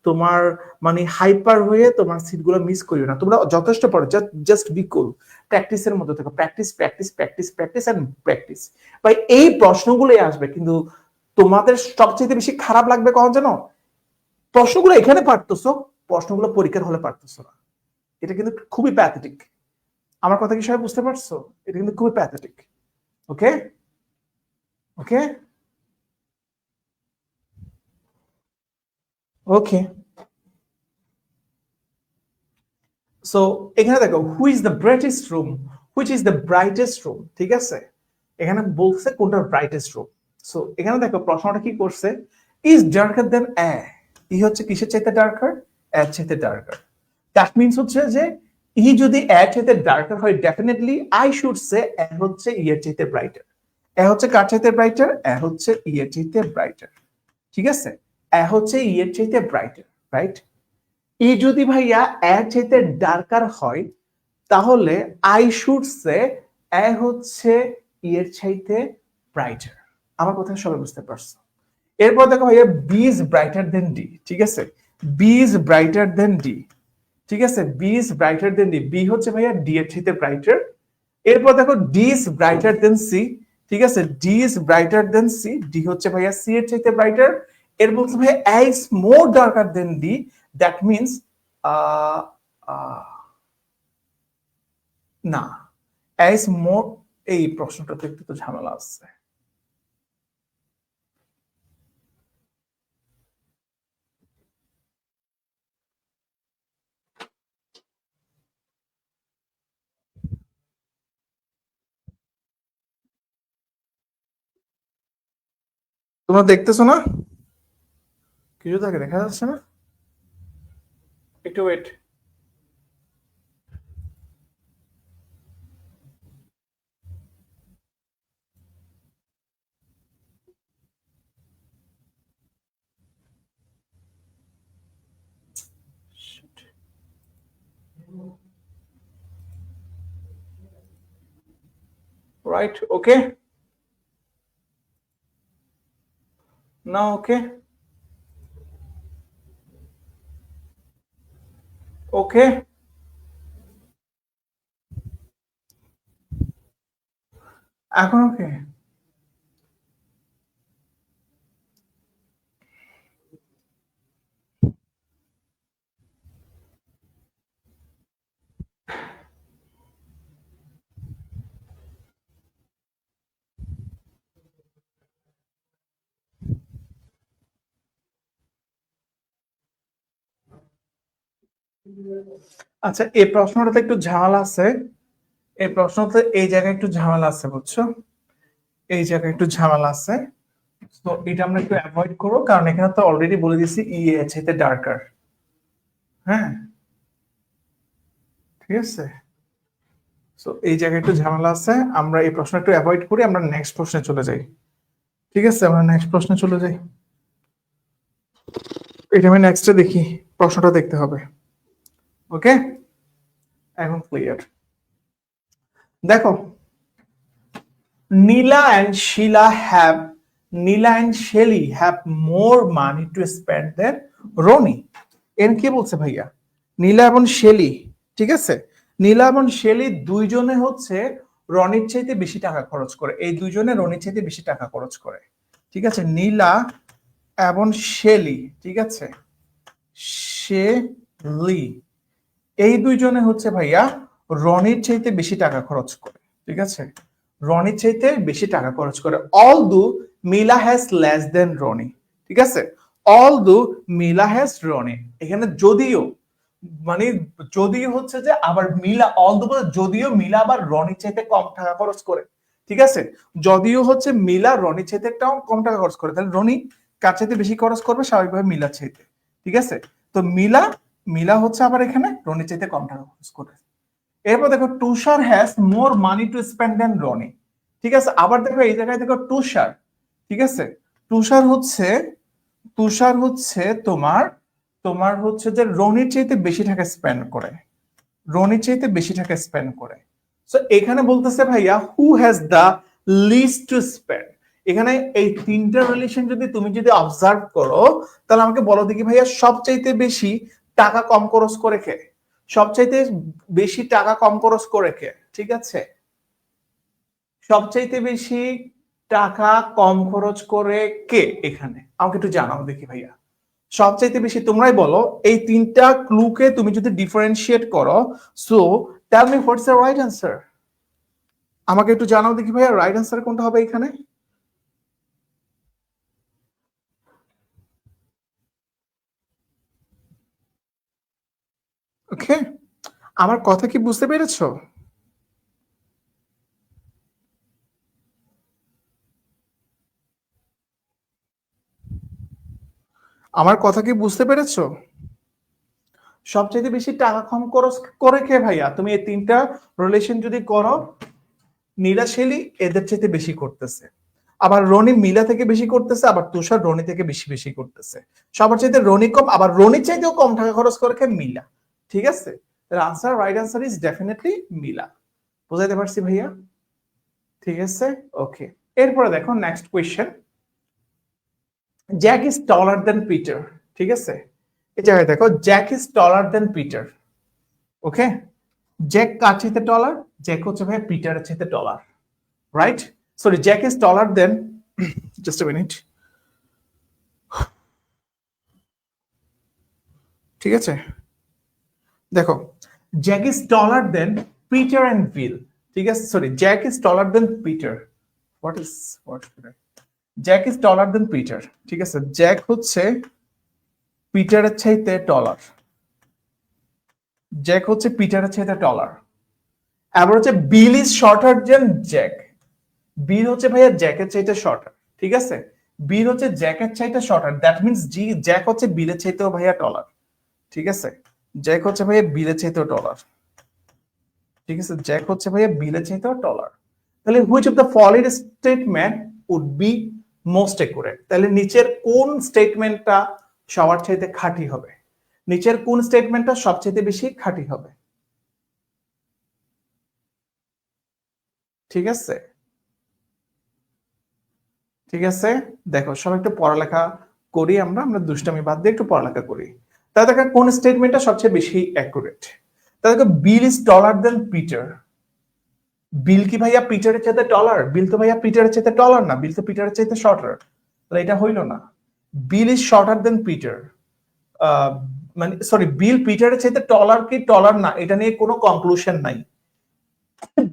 তোমার মানে হাইপার হয়ে তোমার সিটগুলো মিস করিও না। তোমরা যথেষ্ট পড়ো, জাস্ট বি কুল, প্র্যাকটিসের মধ্যে থাকো, practice practice practice practice and practice. ভাই এই প্রশ্নগুলোই আসবে, কিন্তু তোমাদের সবচেয়ে বেশি খারাপ লাগবে কখন জানো? প্রশ্নগুলো এখানে পারতেছো, প্রশ্নগুলো পরীক্ষার হলে পারতেছো না। এটা কিন্তু খুবই প্যাথেটিক। আমার কথা কি সবাই বুঝতে পারছো? এটা কিন্তু খুবই প্যাথেটিক। ওকে ওকে ওকে। সো এখানে দেখো, which the brightest room, which is the brightest room, ঠিক আছে? এখানে বলছে কোনটা ব্রাইটেস্ট রুম। সো এখানে দেখো প্রশ্নটা কি করছে, ইজ ডার্কার দেন এ। ই হচ্ছে কিসের চাইতে ডার্কার? এর চাইতে ডার্কার। দ্যাট মিনস হচ্ছে যে ই যদি এর চাইতে ডার্কার হয়, ডেফিনেটলি আই শুড সে এ হচ্ছে ই এর চাইতে ব্রাইটার। এ হচ্ছে কার চাইতে ব্রাইটার? এ হচ্ছে ই এর চাইতে ব্রাইটার, ঠিক আছে? এ হচ্ছে ই এর চাইতে ব্রাইটার, রাইট? ই যদি ভাইয়া এর চাইতে ডার্কার হয়, তাহলে আই শুড সে এ হচ্ছে ই এর চাইতে ব্রাইটার। আমার কথা সবাই বুঝতে পারছো? এরপর দেখো ভাইয়া, B is brighter than D, ঠিক আছে? B is brighter than D, ঠিক আছে? B is brighter than D, B হচ্ছে ভাইয়া ডি এর চাইতে ব্রাইটার। এরপর দেখো D is brighter than C, ঠিক আছে? D is brighter than C, D হচ্ছে ভাইয়া সি এর চাইতে ব্রাইটার। এর বলছে ভাইয়া A is more darker than D, that means না, এ ইজ মোর। এই প্রশ্নটাতে একটু তো ঝামেলা আছে। তোমরা দেখতেছো না? কিছু তাকে দেখা যাচ্ছে না? একটু ওয়েট। রাইট, ওকে, না ওকে ওকে। এখন ওকে। আচ্ছা, এই প্রশ্নটাতে একটু ঝামেলা আছে। এই প্রশ্নতে এই জায়গায় একটু ঝামেলা আছে, বুঝছো? এই জায়গায় একটু ঝামেলা আছে। তো এটা আমরা একটু অ্যাভয়েড করবো, কারণ এখানে তো অলরেডি বলে দিছি ই এর চাইতে ডার্কার। হ্যাঁ, ঠিক আছে। তো এই জায়গায় একটু ঝামেলা আছে, আমরা এই প্রশ্ন একটু অ্যাভয়েড করি, আমরা নেক্সট প্রশ্নে চলে যাই। ঠিক আছে, আমরা নেক্সট প্রশ্নে চলে যাই। এটা আমি নেক্সটে দেখি, প্রশ্নটা দেখতে হবে। ওকে, এখন ক্লিয়ার। দেখো, Nila and Shila have, Nila and Shelly have more money to spend than Ronnie. এর কি বলছে ভাইয়া? নীলা এবং শেলি, ঠিক আছে? নীলা এবং শেলি দুইজনে হচ্ছে রনির চাইতে বেশি টাকা খরচ করে, এই দুইজনে রনির চাইতে বেশি টাকা খরচ করে, ঠিক আছে? নীলা এবং শেলি, ঠিক আছে? শেলি, এই দুইজনে হচ্ছে ভাইয়া রনির চাইতে বেশি টাকা খরচ করে, ঠিক আছে? রনির চাইতে বেশি টাকা খরচ করে। অল দু মিলা হ্যাজ লেস দেন রনি, ঠিক আছে? অল দু মিলা হ্যাজ রনি, এখানে যদিও মানে যদিও হচ্ছে যে আবার মিলা, অল দু যদিও মিলা আবার রনির চাইতে কম টাকা খরচ করে, ঠিক আছে, যদিও হচ্ছে মিলা রনির চাইতে একটা কম টাকা খরচ করে, তাহলে রনি কার চাইতে বেশি খরচ করবে? স্বাভাবিকভাবে মিলার চাইতে। ঠিক আছে, তো মিলা মিলা হচ্ছে আবার এখানে রনির চাইতে কম টাকা খরচ করে। এরপর দেখো Tushar has more money to spend than Ronnie. ঠিক আছে, আবার দেখো এই জায়গায় দেখো তুষার, ঠিক আছে, তুষার হচ্ছে তোমার তোমার হচ্ছে যে রনির চাইতে বেশি টাকা স্পেন্ড করে, রনির চাইতে বেশি টাকা স্পেন্ড করে। সো এখানে বলতেছে ভাইয়া who has the least to spend. এখানে এই তিনটা রিলেশন যদি তুমি যদি অবজার্ভ করো, তাহলে আমাকে বলো দেখি ভাইয়া সবচাইতে বেশি টাকা কম খরচ করে কে? সবচাইতে বেশি টাকা কম খরচ করে কে? ঠিক আছে, সবচাইতে বেশি টাকা কম খরচ করে কে এখানে? আমাকে একটু জানাও দেখি ভাইয়া, সবচাইতে বেশি তোমরাই বলো। এই তিনটা ক্লুকে তুমি যদি ডিফারেন্সিয়েট করো, so tell me what's the right answer. আমাকে একটু জানাও দেখি ভাইয়া রাইট অ্যান্সার কোনটা হবে এখানে। ওকে, আমার কথা কি বুঝতে পেরেছো? আমার কথা কি বুঝতে পেরেছো? সবচেয়ে বেশি টাকা কম খরচ করে কে ভাইয়া? তুমি এই তিনটা রিলেশন যদি করো, নীলা শেলি এদের চাইতে বেশি করতেছে, আবার রনি মিলা থেকে বেশি করতেছে, আবার তুষার রনি থেকে বেশি বেশি করতেছে। সবার চাইতে রনি কম, আবার রনির চাইতেও কম টাকা খরচ করে কে? মিলা। ঠিক আছে, answer right answer is definitely Mila. বুঝাইতে পারছি ভাইয়া? ঠিক আছে, ওকে। এরপরে দেখো next question, Jack is taller than Peter. ঠিক আছে, এই জায়গায় দেখো Jack is taller than Peter. Okay, Jack কার চাইতে টলার? জ্যাক হচ্ছে ভাই পিটারের চাইতে taller, right? Sorry, Jack is taller than, just a minute, ঠিক আছে, দেখো Jack is taller than Peter and Bill. ঠিক আছে, sorry, Jack is taller than Peter. What is what Jack is taller than Peter. ঠিক আছে, Jack হচ্ছে পিটারের চাইতে taller, Jack হচ্ছে পিটারের চাইতে টলার। আবার হচ্ছে Bill is shorter than Jack. Bill হচ্ছে ভাইয়া জ্যাকের চাইতে শর্টার। ঠিক আছে, বিল হচ্ছে জ্যাকের চাইতে শর্টার, দ্যাট মিনস জ্যাক হচ্ছে বিলের চাইতেও ভাইয়া টলার। ঠিক আছে, জ্যাক হচ্ছে ভাইয়া বিলের চাইতেও টলার। ঠিক আছে, জ্যাক হচ্ছে ভাইয়া বিলের চাইতেও টলার। তাহলে which of the following statement would be most accurate? তাহলে নিচের কোন স্টেটমেন্টটা সবার চাইতে খাঁটি হবে? নিচের কোন স্টেটমেন্টটা সবচেয়ে বেশি খাঁটি হবে? ঠিক আছে, ঠিক আছে, দেখো সবাই একটু পড়ালেখা করি, আমরা আমরা দুষ্টামি বাদ দিয়ে একটু পড়ালেখা করি। তাহলে দেখো কোন স্টেটমেন্টটা সবচেয়ে বেশি অ্যাকুরেট? তাহলে দেখো bill is taller than Peter. Bill কি ভাইয়া পিটারের চাইতে টলার? বিল তো ভাইয়া পিটারের চাইতে টলার না, বিল তো পিটারের চাইতে শর্টার। তাহলে এটা হইলো না। Bill is shorter than Peter, মানে সরি, বিল পিটারের চাইতে টলার কি টলার না, এটা নিয়ে কোনো কনক্লুশন নাই।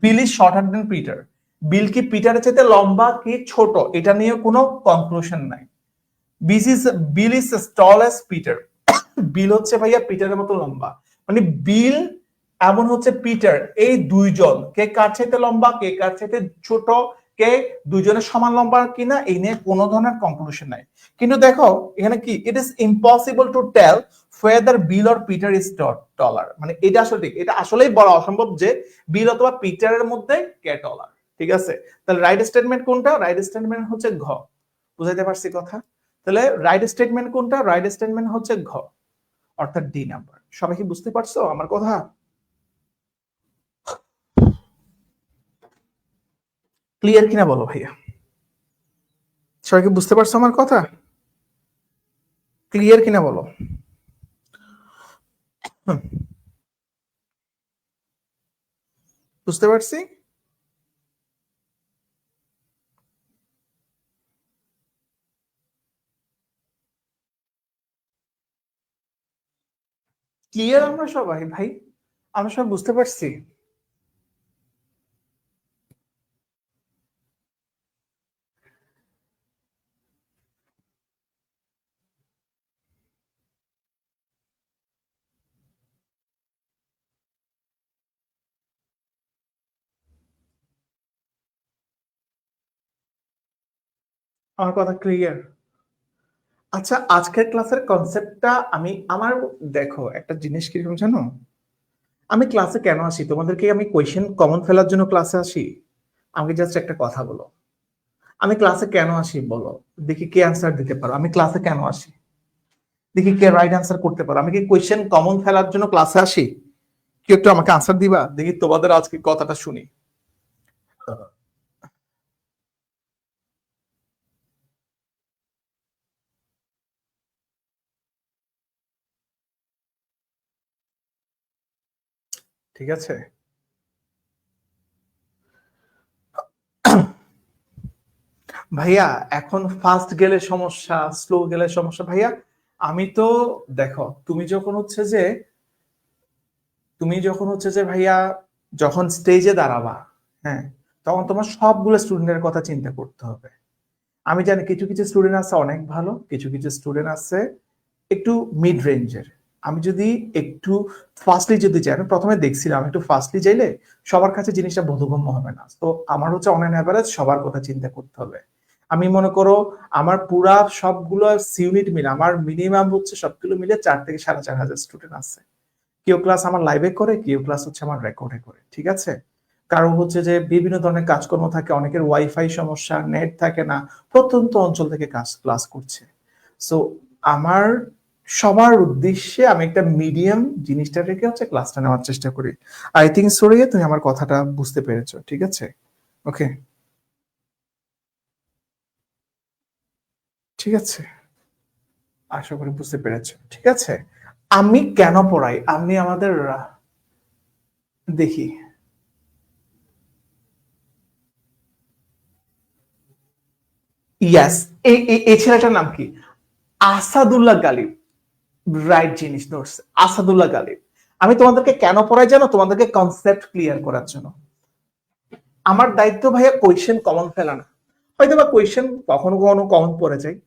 Bill is shorter than Peter, Bill কি পিটারের চাইতে লম্বা কি ছোট, এটা নিয়ে কোনো কনক্লুশন নাই। Bill is tall as Peter, Bill হচ্ছে ভাইয়া পিটারের মতো লম্বা, মানে বিল এমন হচ্ছে পিটার, এই দুইজন কে কার চাইতে লম্বা, কে কার চাইতে ছোট, কে দুইজনের সমান লম্বা কিনা, এই নিয়ে কোনো ধরনের কনক্লুশন নাই। কিন্তু দেখো এখানে কি, it is impossible to tell whether Bill or Peter is taller, মানে এটা আসলে ঠিক, এটা আসলেই বলা অসম্ভব যে বিল অথবা পিটারের মধ্যে কে টলার। ঠিক আছে, তাহলে রাইট স্টেটমেন্ট কোনটা? রাইট স্টেটমেন্ট হচ্ছে ঘ। বুঝাইতে পারছি কথা? তাহলে রাইট স্টেটমেন্ট কোনটা? রাইট স্টেটমেন্ট হচ্ছে ঘ, অর্থাৎ ডি নাম্বার। সবাই কি বুঝতে পারছো আমার কথা? ক্লিয়ার কিনা বলো ভাইয়া, সবাই কি বুঝতে পারছো আমার কথা? ক্লিয়ার কিনা বলো। হুম, বুঝতে পারছি। ক্লিয়ার আমরা সবাই ভাই, আমরা সবাই বুঝতে পারছি। আমার কথা ক্লিয়ার? আচ্ছা, আজকের ক্লাসের কনসেপ্টটা আমার দেখো একটা জিনিস কিরকম জানো, আমি ক্লাসে কেন আসি? তোমাদেরকে আমি কোয়েশ্চেন কমন ফেলার জন্য ক্লাসে আসি? আমাকে জাস্ট একটা কথা বলো, আমি ক্লাসে কেন আসি বলো? দেখি কে আনসার দিতে পারো। আমি ক্লাসে কেন আসি? দেখি কে রাইট আনসার করতে পারো। আমি কি কোয়েশ্চেন কমন ফেলার জন্য ক্লাসে আসি? কি একটু আমাকে আনসার দিবা? দেখি তোমাদের আজকে কথাটা শুনি। ঠিক আছে, ভাইয়া এখন ফাস্ট গেলে সমস্যা, স্লো গেলে সমস্যা ভাইয়া। আমি তো দেখো, তুমি যখন হচ্ছে যে ভাইয়া, যখন স্টেজে দাঁড়াবা, হ্যাঁ, তখন তোমার সবগুলো স্টুডেন্টের কথা চিন্তা করতে হবে। আমি জানি কিছু কিছু স্টুডেন্ট আছে অনেক ভালো, কিছু কিছু স্টুডেন্ট আছে একটু মিড রেঞ্জের। আমি যদি একটু ফাস্টলি যদি যাই, আমি প্রথমে দেখছিলাম একটু ফাস্টলি যাইলে সবার কাছে জিনিসটা বোধগম্য হবে না। তো আমার হচ্ছে অন অ্যাভারেজ সবার কথা চিন্তা করতে হবে। আমি মনে করো আমার পুরা সবগুলো ইউনিট মিলে আমার মিনিমাম হচ্ছে সবগুলো মিলে 4 থেকে 4,500 স্টুডেন্ট আছে। কেউ ক্লাস আমার লাইভে করে, কেউ ক্লাস হচ্ছে আমার রেকর্ডে করে, ঠিক আছে। কারো হচ্ছে যে বিভিন্ন ধরনের কাজকর্ম থাকে, অনেকের ওয়াইফাই সমস্যা, নেট থাকে না, প্রত্যন্ত অঞ্চল থেকে ক্লাস করছে। সো আমার সবার উদ্দেশ্যে আমি একটা মিডিয়াম জিনিসটা রেখে হচ্ছে ক্লাসটা নেওয়ার চেষ্টা করি। আই থিঙ্ক সরিয়ে তুমি আমার কথাটা বুঝতে পেরেছো, ঠিক আছে? ওকে, ঠিক আছে, আশা করি বুঝতে পেরেছো, ঠিক আছে। আমি কেন পড়াই, আমি আমাদের দেখি, ইয়াস, এই ছেলেটার নাম কি? আসাদুল্লাহ গালিব। রাইট জিনিস ধরছে, আসাদুল্লাহ গালিব। আমি তোমাদেরকে কেন পড়াই জানো? তোমাদেরকে কনসেপ্ট ক্লিয়ার করার জন্য। আমার দায়িত্ব ভাইয়া কোয়েশ্চেন কমন ফেলা না। হয়তো বা কোয়েশ্চেন কখনো কখনো কমন পড়ে যায়।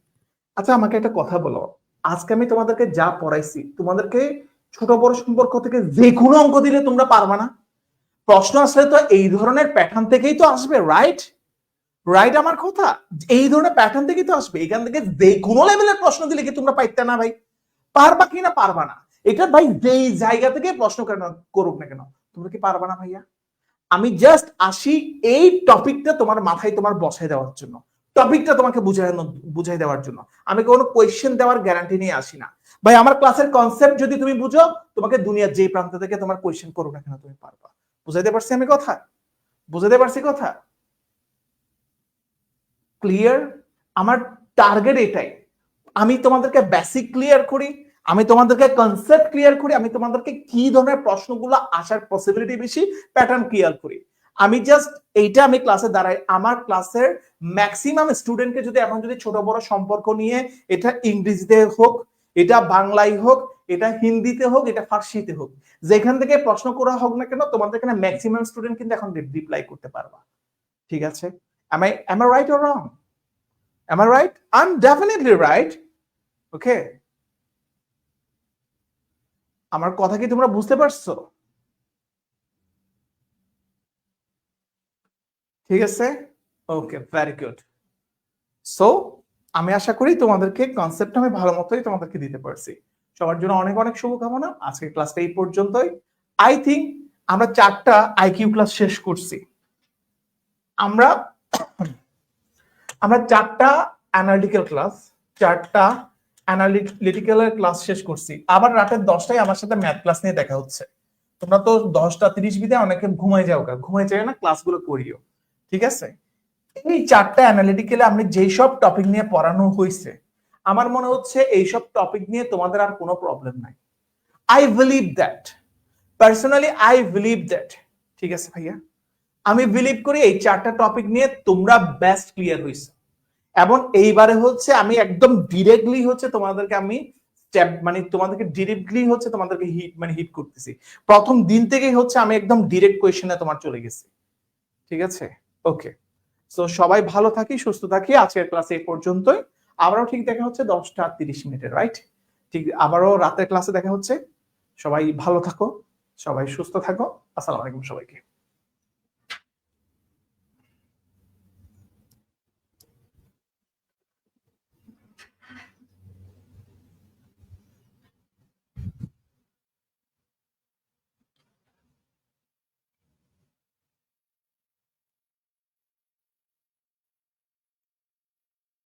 আচ্ছা, আমাকে একটা কথা বলো, আজকে আমি তোমাদেরকে যা পড়াইছি, তোমাদেরকে ছোট বড় সম্পর্ক থেকে যে কোনো অঙ্ক দিলে তোমরা পারবা না? প্রশ্ন আসলে তো এই ধরনের প্যাটার্ন থেকেই তো আসবে, রাইট? রাইট আমার কথা, এই ধরনের প্যাটার্ন থেকেই তো আসবে। এখান থেকে যে কোনো লেভেলের প্রশ্ন দিলে কি তোমরা পাইতে না ভাই? পারবা কি না পারবা না? এটা ভাই যেই জায়গা থেকে প্রশ্ন কেন করুক না কেন, তোমরা কি পারবা না ভাইয়া? আমি জাস্ট আসি এই টপিকটা তোমার মাথায় তোমার বসাই দেওয়ার জন্য, টপিকটা তোমাকে বুঝাই দেওয়ার জন্য। আমি কোনো কোয়েশ্চেন দেওয়ার গ্যারান্টি নিয়ে আসি না ভাই। আমার ক্লাসের কনসেপ্ট যদি তুমি বুঝো, তোমাকে দুনিয়ার যে প্রান্ত থেকে তোমার কোয়েশ্চেন করো না কেন তুমি পারবা। বুঝাইতে পারছি আমি কথা? বুঝাইতে পারছি কথা? ক্লিয়ার? আমার টার্গেট এটাই। আমি তোমাদেরকে বেসিক ক্লিয়ার করি, আমি তোমাদেরকে কনসেপ্ট ক্লিয়ার করি, আমি তোমাদেরকে কি ধরনের প্রশ্নগুলো আসার পসিবিলিটি বেশি, প্যাটার্ন ক্লিয়ার করি। আমি জাস্ট এইটা আমি ক্লাসে দাঁড়াই। আমার ক্লাসের ম্যাক্সিমাম স্টুডেন্টকে যদি এখন যদি ছোট বড় সম্পর্ক নিয়ে, এটা ইংরেজিতে হোক, এটা বাংলায় হোক, এটা হিন্দিতে হোক, এটা ফার্সিতে হোক, যেখান থেকে প্রশ্ন করা হোক না কেন, তোমাদের এখানে ম্যাক্সিমাম স্টুডেন্ট কিন্তু এখন রিপ্লাই করতে পারবা, ঠিক আছে? am I right or wrong? Am I right? I'm definitely right. Okay. আমার কথা কি তোমরা বুঝতে পারছো? ঠিক আছে, ওকে, ভেরি গুড। সো আমি আশা করি তোমাদেরকে কনসেপ্ট আমি ভালো মতোই তোমাদেরকে দিতে পারছি। সবার জন্য অনেক অনেক শুভকামনা। আজকের ক্লাসটা এই পর্যন্তই। আই থিঙ্ক আমরা 4টা আইকিউ ক্লাস শেষ করছি। আমরা আমরা 4টা অ্যানালিটিক্যাল ক্লাস, 4টা অ্যানালিটিক্যাল ক্লাস শেষ করছি। আবার রাতের 10টায় আমার সাথে ম্যাথ ক্লাস নিয়ে দেখা হচ্ছে। তোমরা তো 10টা 30 বিদে অনেকে ঘুমাই যাও, ঘুমাই যায় না, ক্লাসগুলো করিও, ঠিক আছে? এই 4টা অ্যানালিটিক্যালে আমি যেই সব টপিক নিয়ে পড়ানো হয়েছে, আমার মনে হচ্ছে এইসব টপিক নিয়ে তোমাদের আর কোনো প্রবলেম নাই। I believe that, personally I believe that, ঠিক আছে ভাইয়া? আমি বিলিভ করি এই 4টা টপিক নিয়ে তোমরা বেস্ট ক্লিয়ার হয়েছে। এবং এইবারে হচ্ছে আমি একদম ডিরেক্টলি হচ্ছে তোমাদেরকে আমি স্টেপ মানে তোমাদেরকে ডিরেক্টলি হচ্ছে তোমাদেরকে হিট করতেছি। প্রথম দিন থেকেই হচ্ছে আমি একদম ডিরেক্ট কোয়েশ্চেনে তোমার চলে গেছি, ঠিক আছে? ওকে, তো সবাই ভালো থাকি, সুস্থ থাকি। আজকের ক্লাসে এই পর্যন্তই। আবারও ঠিক দেখা হচ্ছে 10টা 30 মিনিটে, রাইট? ঠিক আবারও রাতের ক্লাসে দেখা হচ্ছে। সবাই ভালো থাকো, সবাই সুস্থ থাকো। আসসালামু আলাইকুম সবাইকে।